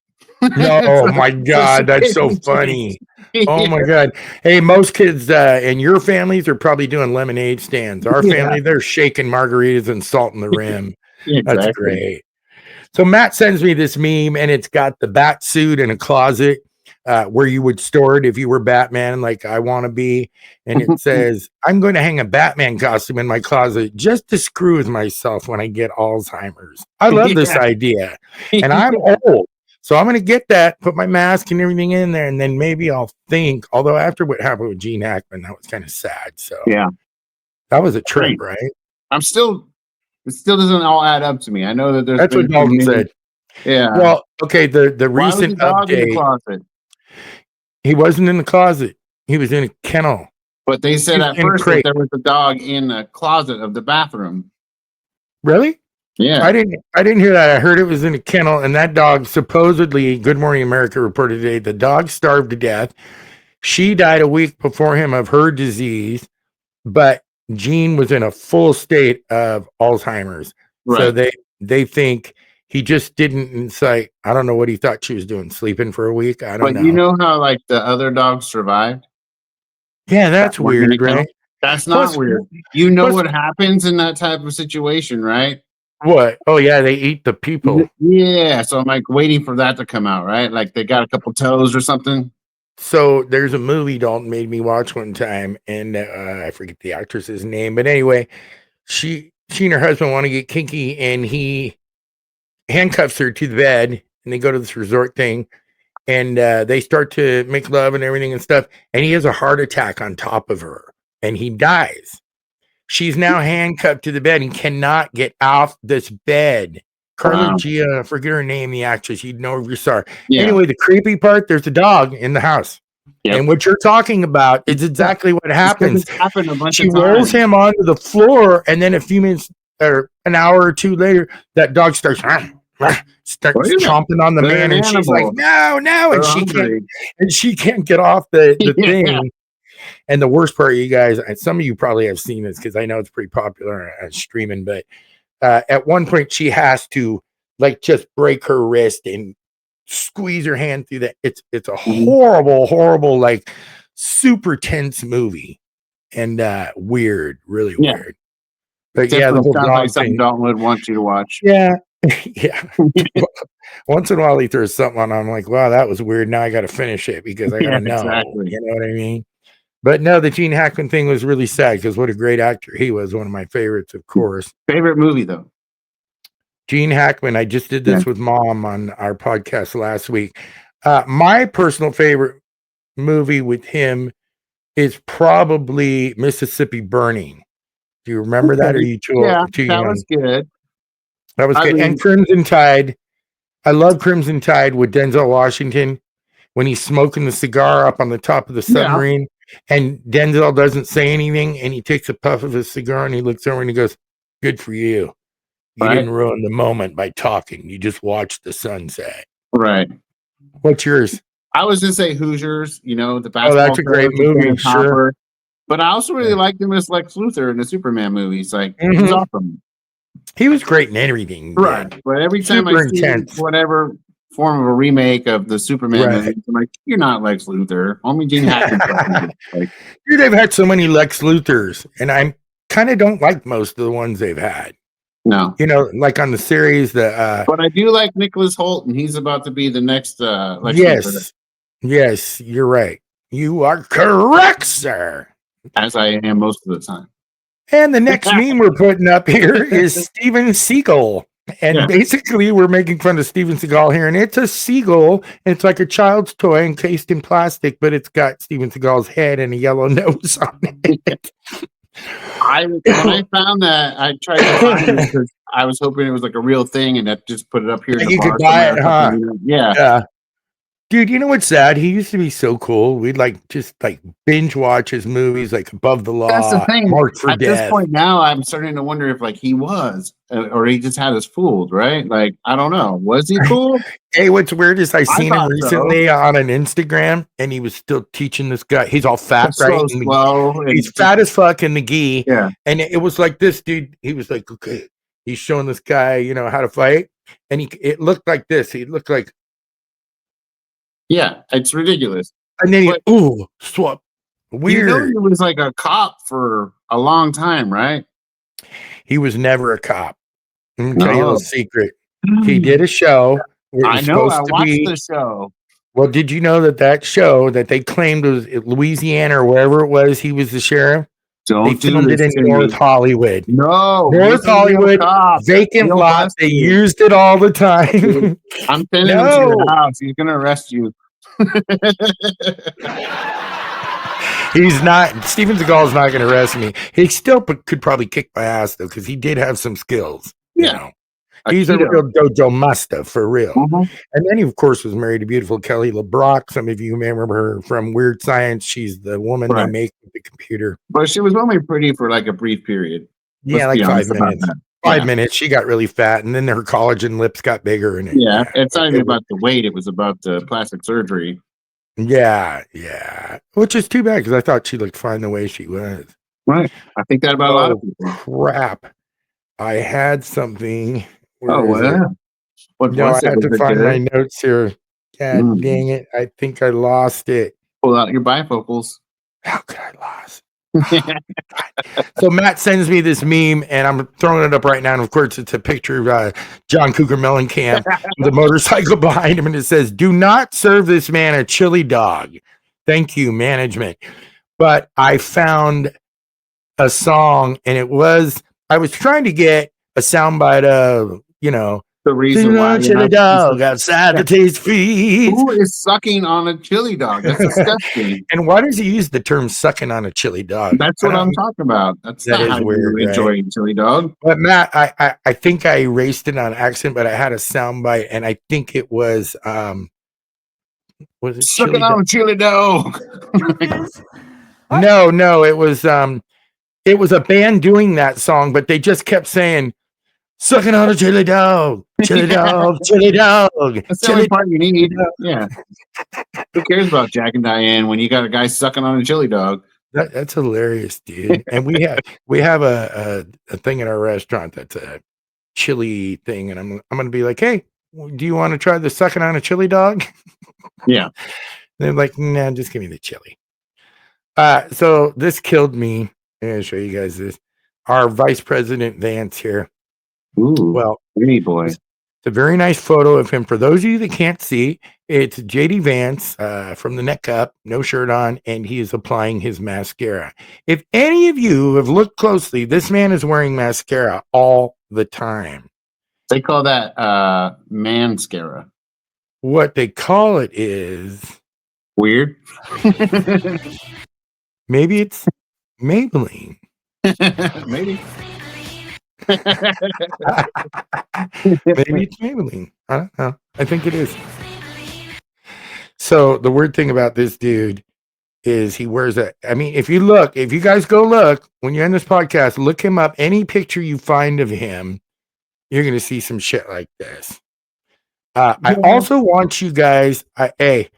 S2: No, my God, that's so funny. Oh my God. Hey, most kids in your families are probably doing lemonade stands. Our family, they're shaking margaritas and salt in the rim.
S1: Exactly.
S2: That's great. So Matt sends me this meme, and it's got the bat suit in a closet where you would store it if you were Batman, like I want to be. And it says, I'm going to hang a Batman costume in my closet just to screw with myself when I get Alzheimer's. I love this idea. And I'm old. So I'm going to get that, put my mask and everything in there, and then maybe I'll think. Although after what happened with Gene Hackman, that was kind of sad. So that was a trip, right?
S1: It still doesn't all add up to me. I know that there's.
S2: That's what Dalton said.
S1: Yeah.
S2: Well, okay. The recent update.
S1: In the closet?
S2: He wasn't in the closet. He was in a kennel.
S1: But they said at first that there was a dog in the closet of the bathroom.
S2: Really?
S1: Yeah.
S2: I didn't hear that. I heard it was in a kennel, and that dog supposedly, Good Morning America reported today, the dog starved to death. She died a week before him of her disease, but Gene was in a full state of Alzheimer's. Right. So they think he just didn't incite. I don't know what he thought she was doing, sleeping for a week. I don't know.
S1: But you know how like the other dogs survived?
S2: Yeah, that's weird, right?
S1: That's not weird. You know what happens in that type of situation, right?
S2: What? Oh yeah, they eat the people.
S1: Yeah, so I'm like waiting for that to come out, right? Like they got a couple toes or something.
S2: So there's a movie Dalton made me watch one time, and I forget the actress's name, but anyway, she and her husband want to get kinky, and he handcuffs her to the bed, and they go to this resort thing, and they start to make love and everything and stuff, and he has a heart attack on top of her, and he dies. She's now handcuffed to the bed and cannot get off this bed. Carla Gia, I forget her name, the actress. You'd know if you saw her. Yeah. Anyway, the creepy part, there's a dog in the house. Yep. And what you're talking about is exactly what happens. She rolls him onto the floor, and then a few minutes or an hour or two later, that dog starts chomping on the man, and she's like, no, and she can't get off the thing. And the worst part, you guys, some of you probably have seen this because I know it's pretty popular on streaming, but at one point she has to like just break her wrist and squeeze her hand through that. It's a horrible, like super tense movie and weird, really weird. But definitely the whole dog
S1: like something Dalton would want you to watch.
S2: Yeah. Yeah. Once in a while he throws something on, I'm like, wow, that was weird. Now I got to finish it because I got to know. Exactly. You know what I mean? But no, the Gene Hackman thing was really sad because what a great actor he was. One of my favorites, of course.
S1: Favorite movie, though?
S2: Gene Hackman. I just did this with Mom on our podcast last week. My personal favorite movie with him is probably Mississippi Burning. Do you remember that? Or are you too young?
S1: That was good.
S2: That was good. And Crimson Tide. I love Crimson Tide with Denzel Washington when he's smoking the cigar up on the top of the submarine. And Denzel doesn't say anything, and he takes a puff of his cigar, and he looks over and he goes, good for you. You didn't ruin the moment by talking. You just watched the sunset.
S1: Right.
S2: What's yours?
S1: I was going to say Hoosiers, the basketball.
S2: Oh, that's a great movie, sure.
S1: But I also really liked him as Lex Luthor in the Superman movies. Like, he was awesome.
S2: He was great in everything.
S1: Right. But every time I see whatever form of a remake of the Superman movie, I'm like, you're not Lex Luthor. Only Gene Hackman.
S2: Dude, they've had so many Lex Luthors, and I kind of don't like most of the ones they've had.
S1: No.
S2: Like on the series,
S1: but I do like Nicholas Hoult, and he's about to be the next Lex
S2: Luthor. Yes, you're right. You are correct, sir.
S1: As I am most of the time.
S2: And the next meme we're putting up here is Steven Seagal. And basically, we're making fun of Steven Seagal here. And it's a seagull. And it's like a child's toy encased in plastic, but it's got Steven Seagal's head and a yellow nose on it.
S1: When I found that, I tried to find it because I was hoping it was like a real thing, and that just put it up here. In the
S2: you
S1: bar
S2: could buy it, huh?
S1: Yeah.
S2: Dude, you know what's sad? He used to be so cool. We'd just binge watch his movies, like Above the Law.
S1: That's the thing.
S2: Marked for
S1: At
S2: Death.
S1: this point now, I'm starting to wonder if he was, or he just had us fooled, right? Like, I don't know. Was he fooled?
S2: Hey, what's weird is I seen him recently
S1: so.
S2: on an Instagram, and he was still teaching this guy. He's all fat, right?
S1: So slow.
S2: He's fat as fuck in the gi.
S1: Yeah.
S2: And it was like this dude. He was like, okay, he's showing this guy, how to fight, and it looked like this. He looked like.
S1: Yeah, it's ridiculous.
S2: And then swap. Weird.
S1: He was like a cop for a long time, right?
S2: He was never a cop. Let me tell you a little secret. He did a show.
S1: I know. I watched the show.
S2: Well, did you know that show that they claimed was in Louisiana or wherever it was, he was the sheriff? They filmed it in North Hollywood.
S1: No.
S2: North Hollywood, vacant lot. They used it all the time.
S1: I'm sending him to your house. He's going to arrest you.
S2: He's not. Steven Seagal's not going to arrest me. He still could probably kick my ass, though, because he did have some skills.
S1: Yeah.
S2: He's a real dojo master, for real.
S1: Mm-hmm.
S2: And then he, of course, was married to beautiful Kelly LeBrock. Some of you may remember her from Weird Science. She's the woman they make with the computer.
S1: But she was only pretty for like a brief period.
S2: Yeah, like 5 minutes. 5 minutes. She got really fat, and then her collagen lips got bigger. And
S1: it's not even about the weight. It was about the plastic surgery.
S2: Yeah. Which is too bad, because I thought she looked fine the way she was.
S1: Right. I think that about a lot of people.
S2: Crap. I had something.
S1: Wow.
S2: I had to find my notes here. God dang it. I think I lost it.
S1: Pull out your bifocals.
S2: How could I lost? So Matt sends me this meme, and I'm throwing it up right now. And of course, it's a picture of John Cougar Mellencamp with a motorcycle behind him, and it says, "Do not serve this man a chili dog. Thank you, management." But I found a song, and I was trying to get a soundbite of,
S1: the reason why
S2: chili dog outside the taste feed.
S1: Who is sucking on a chili dog? That's disgusting.
S2: And why does he use the term "sucking on a chili dog"?
S1: That's what I'm talking about. That not how weird. You enjoy chili dog.
S2: But Matt, I think I erased it on accident, but I had a soundbite, and I think it was it
S1: sucking on a chili dog?
S2: No, it was a band doing that song, but they just kept saying, "Sucking on a chili dog, chili dog, chili dog."
S1: That's the only part you need. Yeah. Who cares about Jack and Diane when you got a guy sucking on a chili dog?
S2: That's hilarious, dude. And we have a thing in our restaurant that's a chili thing, and I'm gonna be like, "Hey, do you want to try the sucking on a chili dog?"
S1: Yeah.
S2: They're like, "Nah, just give me the chili." So this killed me. I'm gonna show you guys this. Our Vice President Vance here.
S1: Ooh,
S2: well,
S1: pretty boy.
S2: It's a very nice photo of him. For those of you that can't see, it's JD Vance from the neck up, no shirt on, and he is applying his mascara. If any of you have looked closely, this man is wearing mascara all the time.
S1: They call that mascara.
S2: What they call it is
S1: weird.
S2: Maybe it's Maybelline.
S1: Maybe.
S2: Maybe it's Maybelline. I don't know. I think it is. So the weird thing about this dude is he wears a. I mean, if you guys go look when you're in this podcast, look him up. Any picture you find of him, you're gonna see some shit like this. I also want you guys. I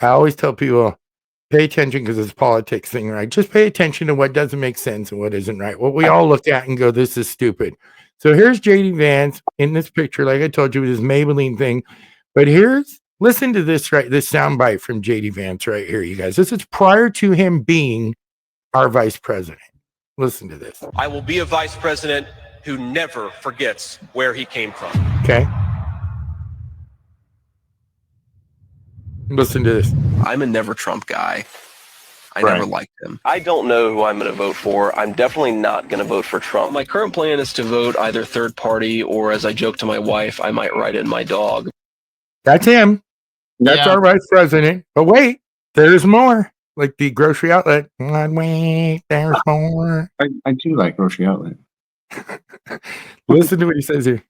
S2: always tell people, pay attention because it's a politics thing, right? Just pay attention to what doesn't make sense and what isn't right. What we all look at and go, this is stupid. So here's JD Vance in this picture, like I told you, with his Maybelline thing. But listen to this, right? This soundbite from JD Vance right here, you guys. This is prior to him being our vice president. Listen to this.
S5: I will be a vice president who never forgets where he came from.
S2: Okay. Listen to this.
S5: I'm a never Trump guy.
S6: I never liked him.
S5: I don't know who I'm going to vote for. I'm definitely not going to vote for Trump. My current plan is to vote either third party or, as I joke to my wife, I might write in my dog.
S2: That's him. That's our vice president. But wait, there's more. Like the grocery outlet. Wait, there's more.
S1: I do like grocery outlet.
S2: Listen to what he says here.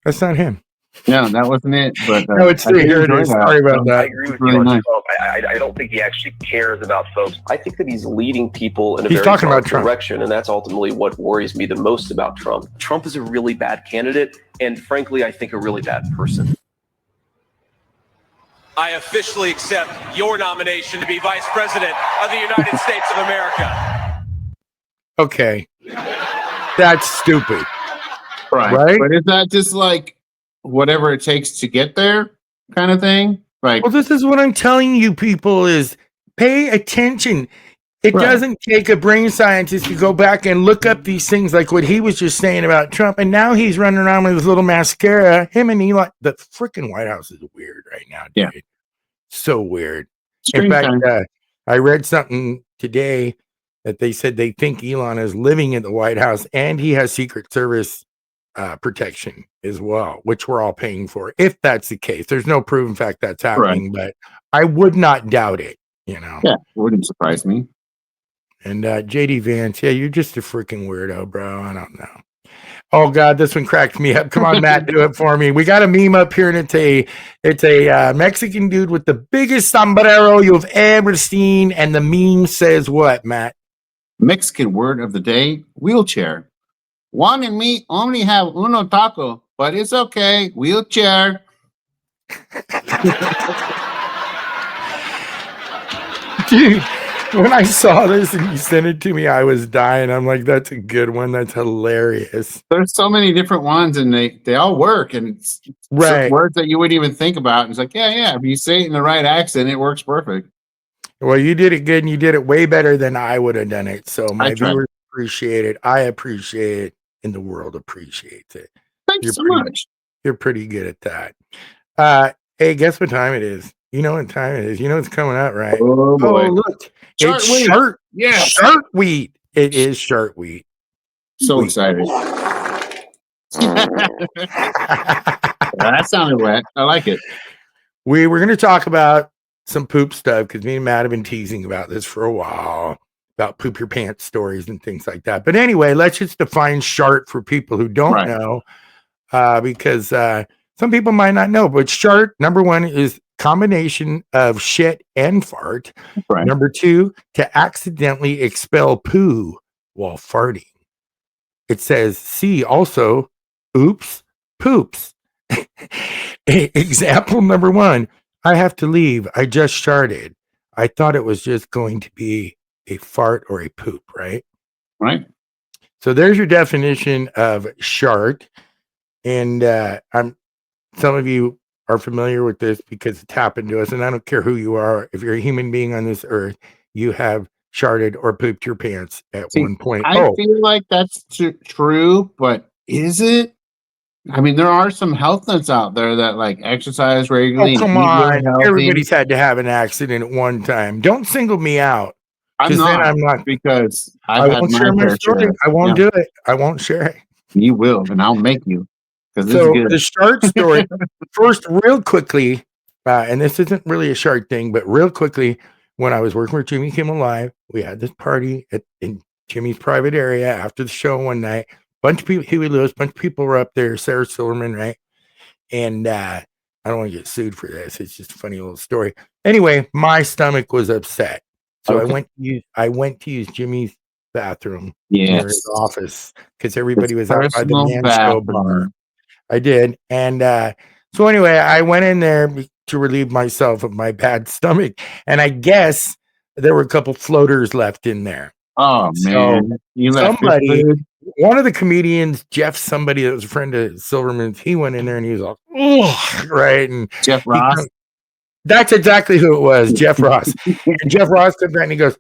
S2: That's not him.
S1: No, that wasn't it. But
S2: no, it's here it is. Sorry about that.
S5: I agree with you on Trump. I don't think he actually cares about folks. I think that he's leading people in a very
S2: talking about
S5: direction, and that's ultimately what worries me the most about Trump. Trump is a really bad candidate, and frankly, I think a really bad person. I officially accept your nomination to be Vice President of the United States of America.
S2: Okay. That's stupid.
S1: Right? But is that just like whatever it takes to get there kind of thing? Like,
S2: well, this is what I'm telling you, people, is pay attention. It doesn't take a brain scientist to go back and look up these things like what he was just saying about Trump. And now he's running around with his little mascara. Him and Elon. The freaking White House is weird right now, dude. Yeah. So weird. In fact, I read something today that they said they think Elon is living in the White House and he has Secret Service protection as well, which we're all paying for. If that's the case, there's no proven fact that's happening, but I would not doubt it. You know,
S1: yeah, wouldn't surprise me.
S2: And JD Vance, yeah, you're just a freaking weirdo, bro. I don't know. Oh God, this one cracked me up. Come on, Matt, do it for me. We got a meme up here, and it's a Mexican dude with the biggest sombrero you've ever seen, and the meme says what, Matt?
S1: Mexican word of the day: wheelchair. Juan and me only have uno taco, but it's okay. Wheelchair.
S2: Dude, when I saw this and you sent it to me, I was dying. I'm like, that's a good one. That's hilarious.
S1: There's so many different ones, and they all work. And it's words that you wouldn't even think about. And it's like, yeah. If you say it in the right accent, it works perfect.
S2: Well, you did it good, and you did it way better than I would have done it. So my viewers appreciate it. I appreciate it. And the world appreciates it.
S1: Thanks so much.
S2: You're pretty good at that. Hey, guess what time it is? You know what time it is. You know it's coming out, right?
S1: Oh boy!
S2: Look, it's Shark. Yeah, Shark Week. It is Shark Week.
S1: So excited! That sounded wet. I like it.
S2: We were going to talk about some poop stuff because me and Matt have been teasing about this for a while. About poop your pants stories and things like that. But anyway, let's just define shart for people who don't know, because some people might not know. But shart, number one, is combination of shit and fart.
S1: Right.
S2: Number two, to accidentally expel poo while farting. It says, see also, oops, poops. Example number one, I have to leave. I just sharted. I thought it was just going to be a fart or a poop, right?
S1: Right.
S2: So there's your definition of shart. And some of you are familiar with this because it's happened to us. And I don't care who you are. If you're a human being on this earth, you have sharted or pooped your pants at one point.
S1: I feel like that's true, but is it? I mean, there are some health nuts out there that like exercise regularly.
S2: Oh, come on. Everybody's had to have an accident at one time. Don't single me out.
S1: I'm not because
S2: I won't share my story. I won't do it. I won't share it.
S1: You will, and I'll make you.
S2: So the shart story, first, real quickly, and this isn't really a shart thing, but real quickly, when I was working with Jimmy Kimmel Live, we had this party in Jimmy's private area after the show one night. Bunch of people, Huey Lewis, bunch of people were up there, Sarah Silverman, right? And I don't want to get sued for this. It's just a funny little story. Anyway, my stomach was upset. So I went to use Jimmy's bathroom in his office because everybody was out by the man show bar. I did. And so anyway, I went in there to relieve myself of my bad stomach. And I guess there were a couple floaters left in there.
S1: Oh, man.
S2: One of the comedians, Jeff, somebody that was a friend of Silverman's, he went in there and he was like, oh, right. And
S1: Jeff Ross.
S2: That's exactly who it was, Jeff Ross. And Jeff Ross comes out and he goes,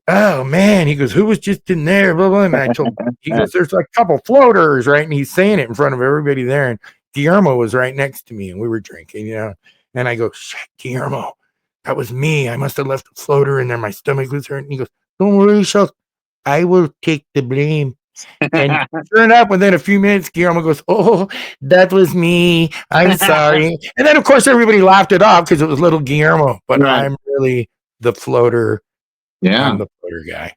S2: oh, man. He goes, who was just in there? Blah, blah. And I told him, he goes, there's like a couple floaters, right? And he's saying it in front of everybody there. And Guillermo was right next to me and we were drinking, and I go, shit, Guillermo, that was me. I must have left a floater in there. My stomach was hurting. He goes, don't worry, Chuck. I will take the blame. And sure enough, within a few minutes, Guillermo goes, oh, that was me. I'm sorry. And then, of course, everybody laughed it off because it was little Guillermo. But
S1: Right.
S2: I'm really the floater.
S1: Yeah.
S2: I'm the floater guy.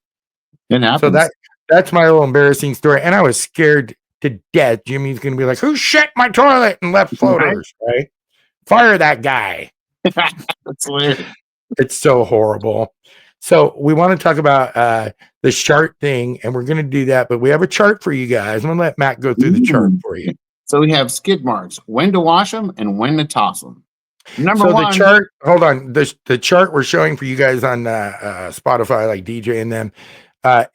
S1: It happens.
S2: So that's my little embarrassing story. And I was scared to death. Jimmy's going to be like, who shit my toilet and left floaters, right? Fire that guy.
S1: That's hilarious.
S2: It's so horrible. So we want to talk about the chart thing, and we're going to do that. But we have a chart for you guys. I'm going to let Matt go through the chart for you.
S1: So we have skid marks, when to wash them and when to toss them. Number one.
S2: The chart, hold on. The chart we're showing for you guys on Spotify, like DJ and them,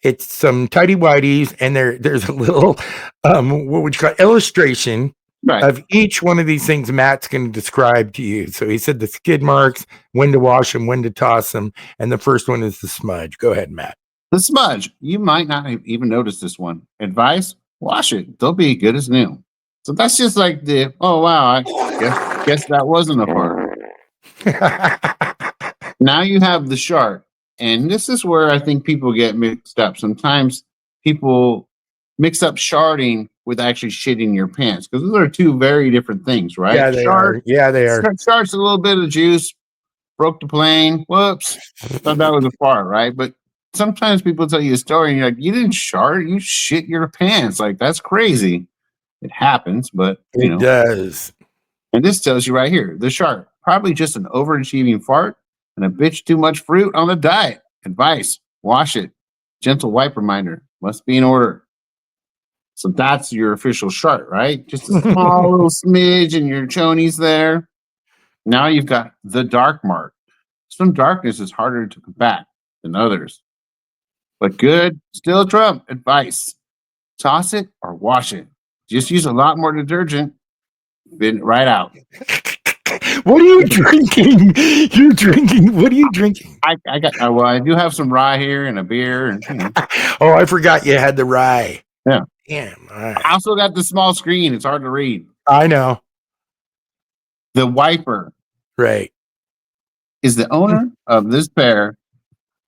S2: it's some tidy whities, and there's a little, what would you call illustration of each one of these things Matt's going to describe to you. So he said the skid marks, when to wash them, when to toss them, and the first one is the smudge. Go ahead, Matt.
S1: The smudge. You might not even notice this one. Advice, wash it. They'll be good as new. So that's just like the, oh, wow, I guess that wasn't a fart. Now you have the shark. And this is where I think people get mixed up. Sometimes people mix up sharding with actually shitting your pants, because those are two very different things, right?
S2: Yeah, they are. Yeah, they are.
S1: Starts a little bit of juice, broke the plane. Whoops. Thought that was a fart, right? But sometimes people tell you a story and you're like, you didn't shart, you shit your pants. Like, that's crazy. It happens, but
S2: it does.
S1: And this tells you right here, the shark, probably just an overachieving fart and a bitch too much fruit on the diet. Advice, wash it. Gentle wipe reminder, must be in order. So that's your official chart, right? Just a small little smidge and your chonies there. Now you've got the dark mark. Some darkness is harder to combat than others. But good, still Trump. Advice, toss it or wash it. Just use a lot more detergent. Spit it right out.
S2: What are you drinking? You're drinking. What are you drinking?
S1: I do have some rye here and a beer. And,
S2: Oh, I forgot you had the rye.
S1: Yeah.
S2: Damn. All right.
S1: I also got the small screen. It's hard to read.
S2: I know.
S1: The wiper.
S2: Right.
S1: Is the owner of this pair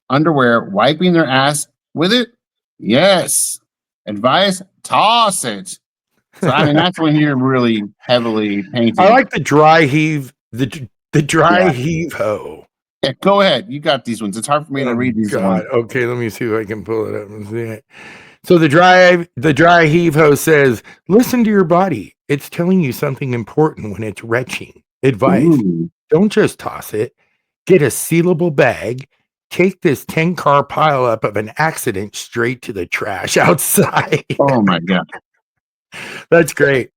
S1: underwear wiping their ass with it? Yes. Advice, toss it. So I mean, that's when you're really heavily painted.
S2: I like the dry heave, the dry heave ho.
S1: Yeah, go ahead. You got these ones. It's hard for me to read these ones.
S2: Okay, let me see if I can pull it up and see it. So the dry heave ho says, listen to your body. It's telling you something important when it's retching. Advice, don't just toss it. Get a sealable bag. Take this 10-car pileup of an accident straight to the trash outside.
S1: Oh my God.
S2: That's great.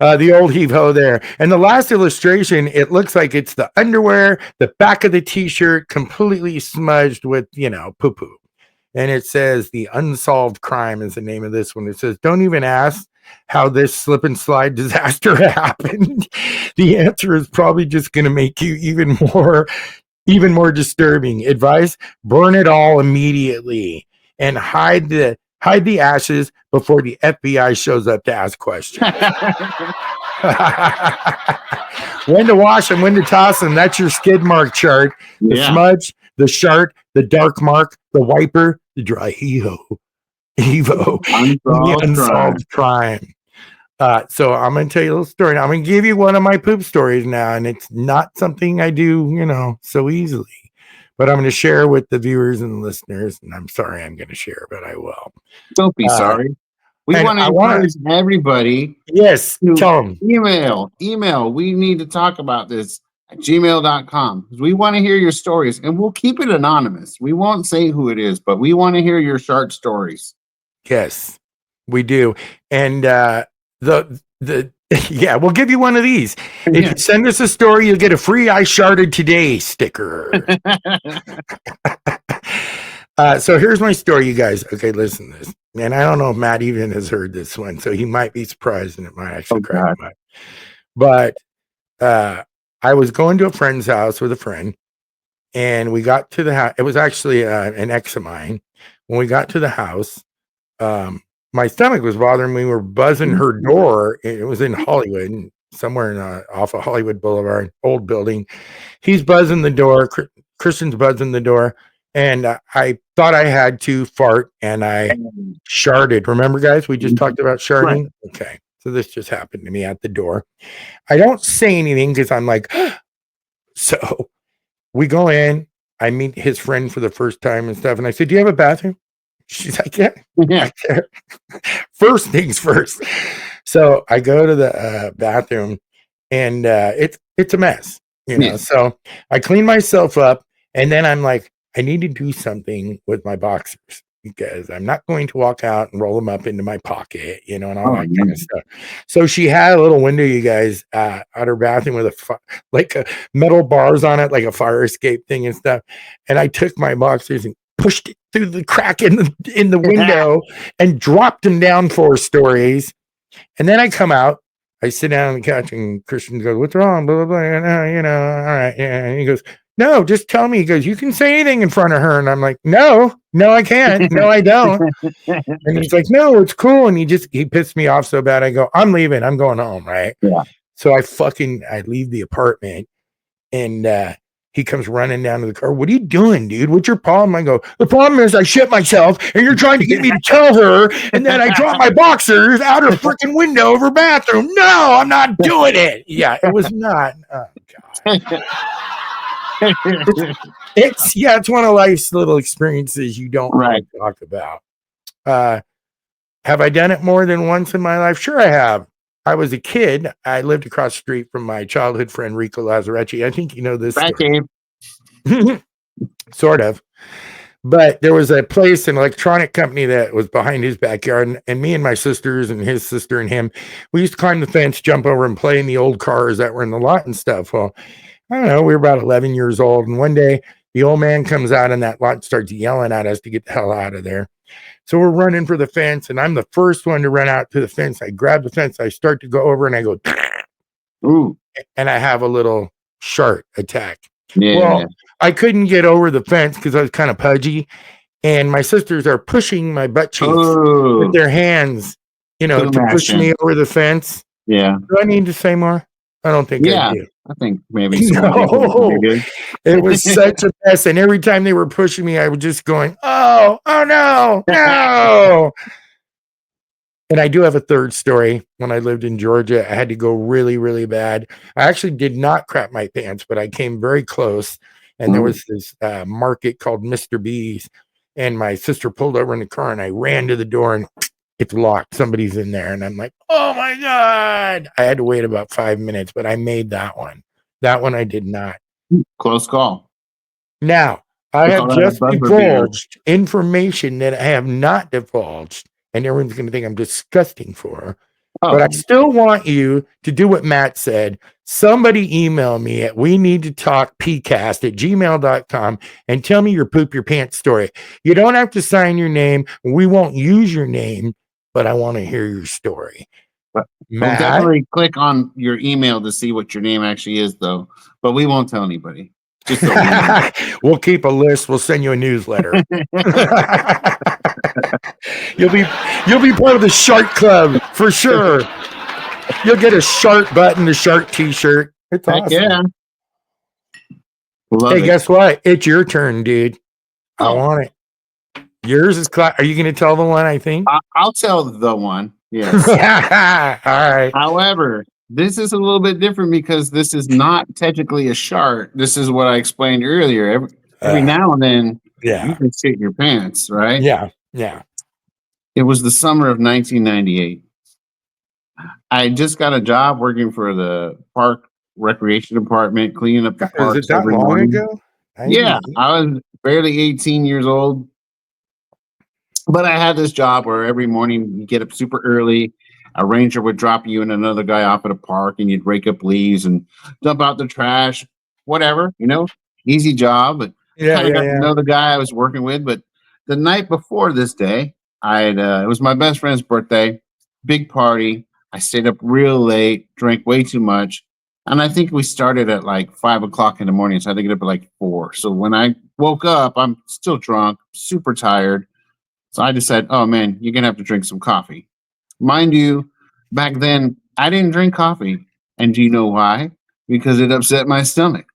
S2: The old heave ho there. And the last illustration, it looks like it's the underwear, the back of the t-shirt completely smudged with, poo poo. And it says the unsolved crime is the name of this one. It says, don't even ask how this slip and slide disaster happened. The answer is probably just going to make you even more disturbing. Advice, burn it all immediately and hide the ashes before the FBI shows up to ask questions. When to wash them, when to toss them. That's your skid mark chart. The smudge, the shark, the dark mark, the wiper, the dry Evo, the unsolved crime. So I'm going to tell you a little story. Now, I'm going to give you one of my poop stories now, and it's not something I do, so easily. But I'm going to share with the viewers and listeners, and I'm sorry I'm going to share, but I will.
S1: Don't be sorry. We want to encourage everybody.
S2: Yes, tell them.
S1: Email. We need to talk about this at gmail.com because we want to hear your stories, and we'll keep it anonymous. We won't say who it is, but we want to hear your shark stories.
S2: Yes, we do. And we'll give you one of these. If you send us a story, you'll get a free I Sharded Today sticker. So here's my story, you guys. Okay, listen to this. And I don't know if Matt even has heard this one, so he might be surprised and it might actually crack him up. But I was going to a friend's house with a friend, and we got to the house. It was actually an ex of mine. When we got to the house, my stomach was bothering me. We were buzzing her door. It was in Hollywood, somewhere off of Hollywood Boulevard, old building. He's buzzing the door. Christian's buzzing the door. And I thought I had to fart, and I sharted. Remember, guys? We just talked about sharting. Right. Okay. So this just happened to me at the door. I don't say anything because I'm like, so we go in. I meet his friend for the first time and stuff. And I said, do you have a bathroom? She's like, yeah. First things first. So I go to the bathroom, and it's a mess, you know. So I clean myself up, and then I'm like, I need to do something with my boxers because I'm not going to walk out and roll them up into my pocket, you know, and all that kind of stuff. So she had a little window, you guys, at her bathroom with a metal bars on it, like a fire escape thing and stuff. And I took my boxers and pushed it through the crack in the window and dropped them down 4 stories. And then I come out, I sit down on the couch, and Christian goes, what's wrong? Blah, blah, blah. You know, all right. Yeah. And he goes, no, just tell me. He goes, you can say anything in front of her. And I'm like, no, I can't. No, I don't. And he's like, no, it's cool. And he pissed me off so bad. I go, I'm leaving. I'm going home. Right. Yeah. So I leave the apartment, and he comes running down to the car. What are you doing, dude? What's your problem? I go, the problem is I shit myself, and you're trying to get me to tell her, and then I drop my boxers out her freaking window of her bathroom. No, I'm not doing it. Yeah, it was not. Oh, God. It's one of life's little experiences you don't want to talk about. Have I done it more than once in my life? Sure, I have. I was a kid. I lived across the street from my childhood friend Rico Lazaretti. I think you know this story. Sort of. But there was a place, an electronic company that was behind his backyard, and me and my sisters and his sister and him, we used to climb the fence, jump over, and play in the old cars that were in the lot and stuff. Well, I don't know, we were about 11 years old, and one day the old man comes out in that lot and starts yelling at us to get the hell out of there. So we're running for the fence, and I'm the first one to run out to the fence. I grab the fence, I start to go over, and I go, ooh, and I have a little shark attack. Yeah. Well, I couldn't get over the fence because I was kind of pudgy, and my sisters are pushing my butt cheeks with their hands, you know, to push me over the fence. Yeah. Do I need to say more? I don't think I do.
S1: I think maybe
S2: no. It was such a mess, and every time they were pushing me, I was just going, oh no. And I do have a third story. When I lived in Georgia, I had to go really, really bad. I actually did not crap my pants, but I came very close. And there was this market called Mr. B's, and my sister pulled over in the car, and I ran to the door, and it's locked. Somebody's in there. And I'm like, oh my God. I had to wait about 5 minutes, but I made that one. That one I did not.
S1: Close call.
S2: Now, I have just divulged information that I have not divulged, and everyone's going to think I'm disgusting for her. But I still want you to do what Matt said. Somebody email me at weneedtotalkpcast@gmail.com and tell me your poop your pants story. You don't have to sign your name. We won't use your name, but I want to hear your story.
S1: Matt? We'll definitely click on your email to see what your name actually is, though. But we won't tell anybody. Just so
S2: we'll keep a list. We'll send you a newsletter. You'll be part of the Shark Club for sure. You'll get a shark button, a shark T-shirt. It's awesome. Yeah. Hey, guess what? It's your turn, dude. I want it. Yours is. Are you going to tell the one? I think
S1: I'll tell the one. Yes.
S2: All right.
S1: However, this is a little bit different because this is not technically a shark. This is what I explained earlier. Every now and then, you can shit your pants, right?
S2: Yeah.
S1: It was the summer of 1998. I just got a job working for the park recreation department, cleaning up the parks.
S2: Is it that long ago?
S1: Yeah, I was barely 18 years old. But I had this job where every morning you get up super early. A ranger would drop you and another guy off at a park, and you'd rake up leaves and dump out the trash, whatever, easy job. But got to know the guy I was working with. But the night before this day, it was my best friend's birthday, big party. I stayed up real late, drank way too much. And I think we started at like 5 o'clock in the morning. So I had to get up at like 4. So when I woke up, I'm still drunk, super tired. So I just said, "Oh man, you're gonna have to drink some coffee." Mind you, back then I didn't drink coffee, and do you know why? Because it upset my stomach.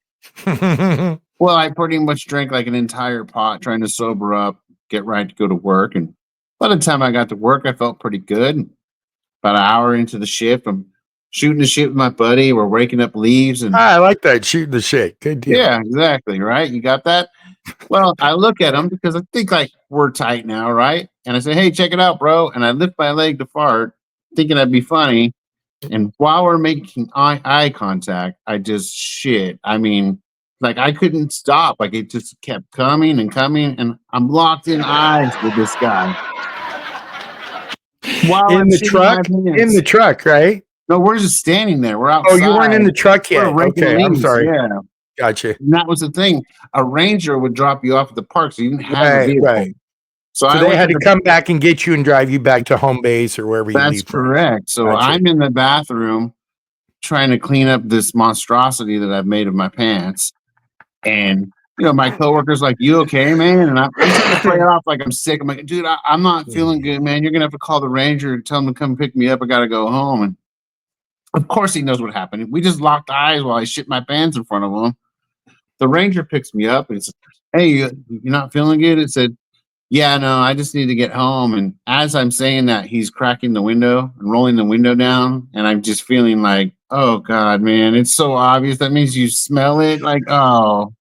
S1: Well, I pretty much drank like an entire pot trying to sober up, get right to go to work, and by the time I got to work, I felt pretty good. About an hour into the shift, I'm shooting the shit with my buddy. We're raking up leaves, and
S2: I like that, shooting the shit. Good deal.
S1: yeah, exactly, right. You got that. Well, I look at him because I think like we're tight now, right? And I say, "Hey, check it out, bro." And I lift my leg to fart, thinking that'd be funny. And while we're making eye contact, I just shit. I mean, like I couldn't stop. Like it just kept coming and coming, and I'm locked in eyes with this guy. While
S2: In
S1: I'm
S2: the
S1: shitting my
S2: truck?
S1: pants.
S2: In the truck, right?
S1: No, we're just standing there. We're outside.
S2: Oh, you weren't in the truck
S1: We're
S2: yet.
S1: raking
S2: Okay, I'm
S1: leaves,
S2: sorry.
S1: Yeah.
S2: Gotcha.
S1: And that was the thing. A ranger would drop you off at the park, so you didn't have a vehicle.
S2: Right.
S1: So
S2: So
S1: I
S2: they
S1: went
S2: had to
S1: the-
S2: come back and get you and drive you back to home base or wherever you
S1: That's
S2: leave from.
S1: correct. So
S2: Gotcha.
S1: I'm in the bathroom trying to clean up this monstrosity that I've made of my pants. And, my coworker's like, "You okay, man?" And I'm trying to play it off like I'm sick. I'm like, "Dude, I'm not feeling good, man. You're going to have to call the ranger and tell him to come pick me up. I got to go home." And of course he knows what happened. We just locked eyes while I shit my pants in front of him. The ranger picks me up and says, "Hey, you're not feeling good?" It said, "Yeah, no, I just need to get home." And as I'm saying that, he's cracking the window and rolling the window down. And I'm just feeling like, oh God, man, it's so obvious. That means you smell it. Like, oh.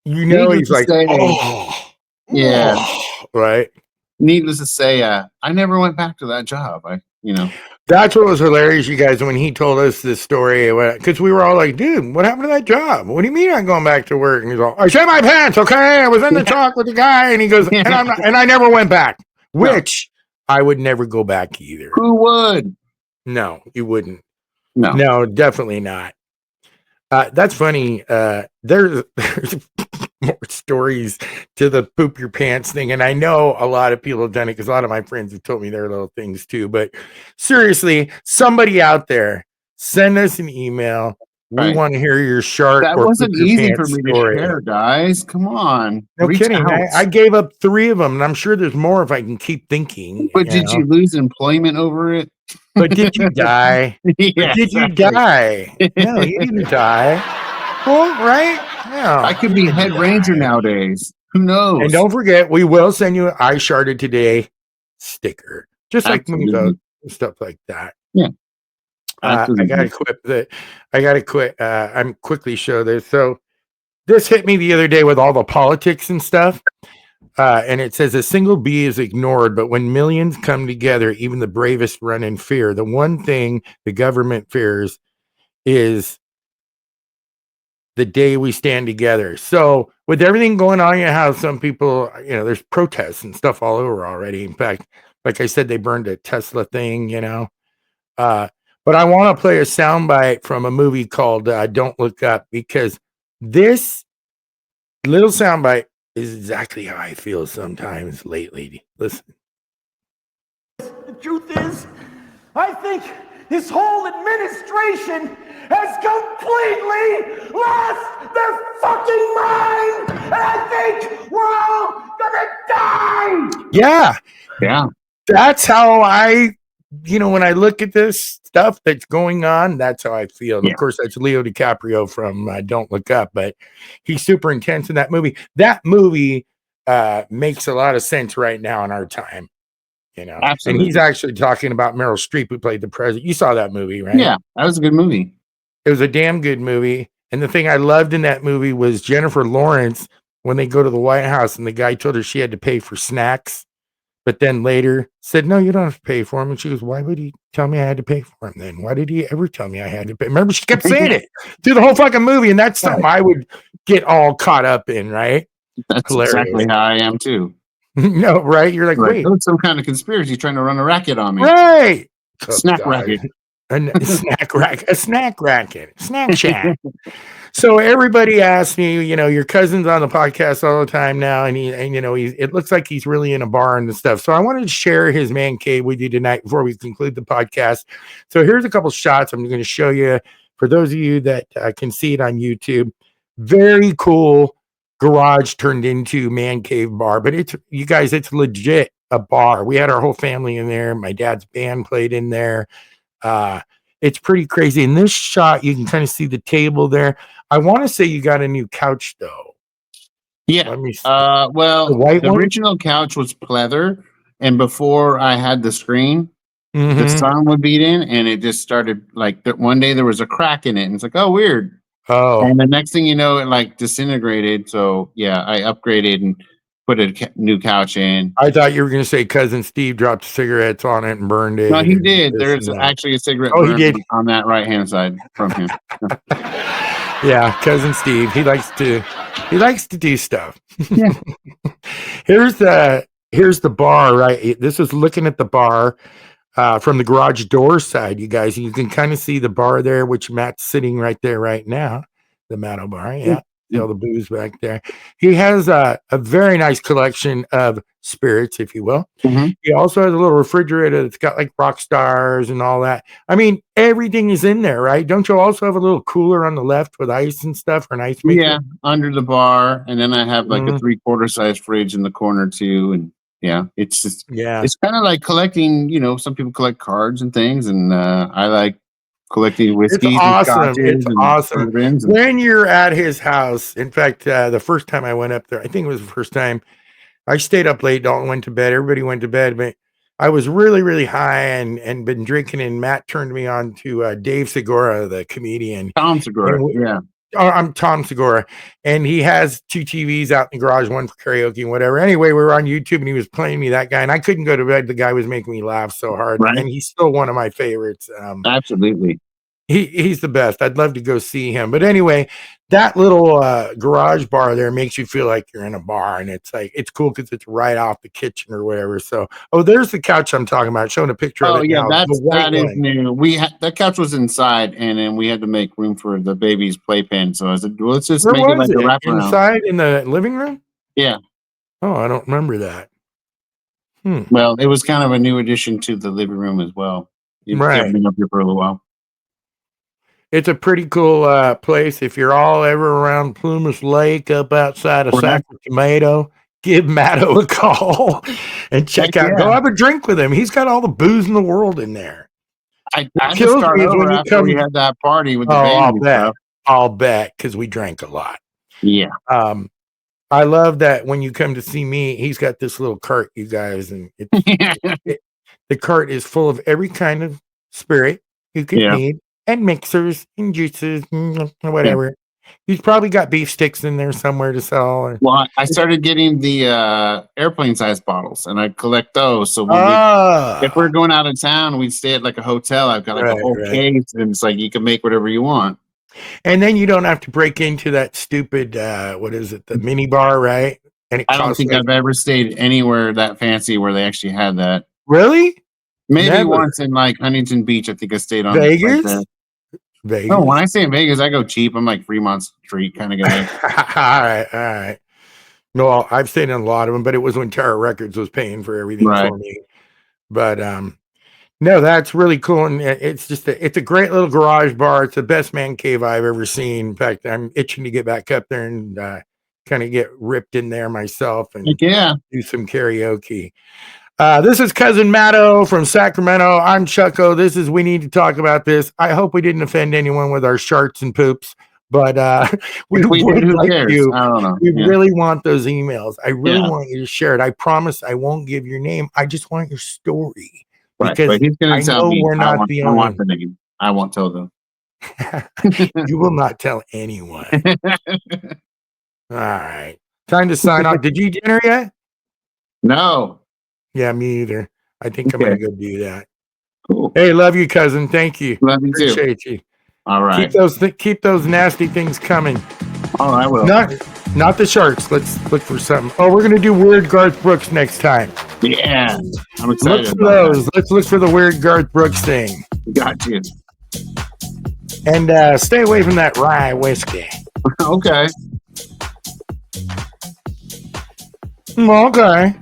S1: Needless
S2: He's
S1: to
S2: like,
S1: say,
S2: oh.
S1: yeah.
S2: Right.
S1: Needless to say, I never went back to that job.
S2: That's what was hilarious, you guys, when he told us this story. Because we were all like, dude, what happened to that job? What do you mean I'm going back to work? And he's all, I shit my pants, okay? I was in the truck with the guy. And he goes, and I never went back. Which I would never go back either.
S1: Who would?
S2: No, you wouldn't.
S1: No.
S2: No, definitely not. That's funny. There's more stories to the poop your pants thing. And I know a lot of people have done it because a lot of my friends have told me their little things too. But seriously, somebody out there, send us an email. We want to hear your shark.
S1: That
S2: or
S1: wasn't
S2: poop your
S1: easy
S2: pants
S1: for me
S2: story.
S1: to share, guys. Come on.
S2: No
S1: Reach
S2: kidding.
S1: out.
S2: I gave up 3 of them, and I'm sure there's more if I can keep thinking.
S1: But did you lose employment over it?
S2: But did you die?
S1: Yeah,
S2: Did you die? No, you didn't die. Well, right? No.
S1: I could be head ranger nowadays. Who knows?
S2: And don't forget, we will send you an I Sharded Today sticker. Just like when you vote and stuff like that.
S1: Yeah.
S2: I gotta quit. I'm quickly show this. So this hit me the other day with all the politics and stuff. And it says a single bee is ignored, but when millions come together, even the bravest run in fear. The one thing the government fears is the day we stand together. So with everything going on, some people, there's protests and stuff all over already. In fact, like I said, they burned a Tesla thing, but I want to play a soundbite from a movie called Don't Look Up, because this little soundbite is exactly how I feel sometimes lately. Listen.
S6: The truth is, I think this whole administration has completely lost their fucking mind, and I think we're all gonna die.
S2: Yeah.
S1: Yeah.
S2: That's how I, when I look at this stuff that's going on, that's how I feel. And of course, that's Leo DiCaprio from Don't Look Up, but he's super intense in that movie. That movie makes a lot of sense right now in our time.
S1: Absolutely.
S2: And he's actually talking about Meryl Streep, who played the president. You saw that movie, right?
S1: Yeah, that was a good movie.
S2: It was a damn good movie. And the thing I loved in that movie was Jennifer Lawrence, when they go to the White House and the guy told her she had to pay for snacks, but then later said, no, you don't have to pay for them. And she goes, why would he tell me I had to pay for them then? Why did he ever tell me I had to pay? Remember, she kept saying it through the whole fucking movie. And that's something I would get all caught up in, right?
S1: That's
S2: hilarious.
S1: Exactly how I am too.
S2: No, right? You're like, wait.
S1: Oh, some kind of conspiracy trying to run a racket on me.
S2: Right.
S1: Snack racket.
S2: A snack racket. Snack shack. So everybody asks me, your cousin's on the podcast all the time now, and it looks like he's really in a bar and stuff. So I wanted to share his man cave with you tonight before we conclude the podcast. So here's a couple shots I'm going to show you for those of you that can see it on YouTube. Very cool garage turned into man cave bar, but it's legit. a bar. We had our whole family in there. My dad's band played in there. It's pretty crazy. In this shot, you can kind of see the table there. I want to say you got a new couch though.
S1: Yeah.
S2: Let me see.
S1: Well,
S2: the
S1: original couch was pleather, and before I had the screen,
S2: Mm-hmm.
S1: the sun would beat in, and it just started like one day there was a crack in it, and it's like, oh, weird.
S2: Oh,
S1: And the next thing you know, it like disintegrated. So yeah, I upgraded and put a new couch in.
S2: I thought you were going to say cousin Steve dropped cigarettes on it and burned it.
S1: No, he did. There's actually a cigarette burn on that right hand side from him.
S2: Yeah, cousin Steve. He likes to do stuff.
S1: Yeah.
S2: Here's the bar, right? This is looking at the bar from the garage door side, you guys. You can kind of see the bar there, which Matt's sitting right there right now. The Matto bar, yeah. See all the booze back there. He has a very nice collection of spirits, if you will.
S1: Mm-hmm.
S2: He also has a little refrigerator that's got like rock stars and all that. I mean, everything is in there, right? Don't you also have a little cooler on the left with ice and stuff or an ice maker?
S1: Yeah, under the bar, and then I have like a 3/4 size fridge in the corner too, and yeah, it's just it's kind of like collecting. You know, some people collect cards and things, and I like collecting whiskey.
S2: It's awesome. It's awesome. When you're at his house, in fact, the first time I went up there, I think it was the first time I stayed up late. Dalton went to bed. Everybody went to bed, but I was really, really high and been drinking. And Matt turned me on to Dave Segura, the comedian.
S1: Tom Segura, yeah.
S2: Oh, I'm Tom Segura, and he has 2 TVs out in the garage, one for karaoke and whatever. Anyway, we were on YouTube, and he was playing me that guy, and I couldn't go to bed. The guy was making me laugh so hard,
S1: right.
S2: And he's still one of my favorites.
S1: Absolutely.
S2: He's the best. I'd love to go see him. But anyway, that little garage bar there makes you feel like you're in a bar, and it's like it's cool because it's right off the kitchen or whatever. So, there's the couch I'm talking about. Showing a picture of it.
S1: Yeah,
S2: now.
S1: that is new. That couch was inside, and then we had to make room for the baby's playpen. So I said, well, let's just make it like a wraparound.
S2: Inside in the living room.
S1: Yeah.
S2: Oh, I don't remember that.
S1: Well, it was kind of a new addition to the living room as well. You've been up here for a little while.
S2: It's a pretty cool place. If you're all ever around Plumas Lake up outside of Sacramento, give Matto a call and check out. Go have a drink with him. He's got all the booze in the world in there.
S1: I just started over after we had that party with the band.
S2: I'll bet because we drank a lot.
S1: Yeah.
S2: I love that when you come to see me, he's got this little cart, you guys, and the cart is full of every kind of spirit you could need. And mixers and juices and whatever. Yeah. He's probably got beef sticks in there somewhere to sell.
S1: Well, I started getting the airplane size bottles, and I collect those. So if we're going out of town, we'd stay at like a hotel. I've got like a whole case, and it's like you can make whatever you want.
S2: And then you don't have to break into that stupid what is it, the mini bar, right? And
S1: I don't think I've ever stayed anywhere that fancy where they actually had that.
S2: Really?
S1: Maybe once in like Huntington Beach. I think I stayed on
S2: Vegas. Vegas.
S1: No, when I say in Vegas, I go cheap. I'm like Fremont Street kind of guy.
S2: all right. No, I've stayed in a lot of them, but it was when Terra Records was paying for everything for me. But no, that's really cool, and it's just it's a great little garage bar. It's the best man cave I've ever seen. In fact, I'm itching to get back up there and kind of get ripped in there myself and do some karaoke. This is Cousin Matto from Sacramento. I'm Chucko. This is We Need to Talk About This. I hope we didn't offend anyone with our sharts and poops, but we would like you.
S1: I don't know.
S2: We really want those emails. I really want you to share it. I promise I won't give your name. I just want your story.
S1: Because but he's going to tell me.
S2: We're not the only.
S1: I want the name. I won't tell them.
S2: You will not tell anyone. All right. Time to sign off. Did you eat dinner yet?
S1: No.
S2: Yeah, me either. I think I'm going to go do that.
S1: Cool.
S2: Hey, love you, cousin. Thank you.
S1: Love you too.
S2: Appreciate you.
S1: All right.
S2: Keep those nasty things coming.
S1: Oh, I will.
S2: Not the sharks. Let's look for something. Oh, we're going to do Weird Garth Brooks next time.
S1: Yeah. I'm excited.
S2: Look for those. Let's look for the Weird Garth Brooks thing.
S1: Got you.
S2: And stay away from that rye whiskey.
S1: Okay.
S2: Okay.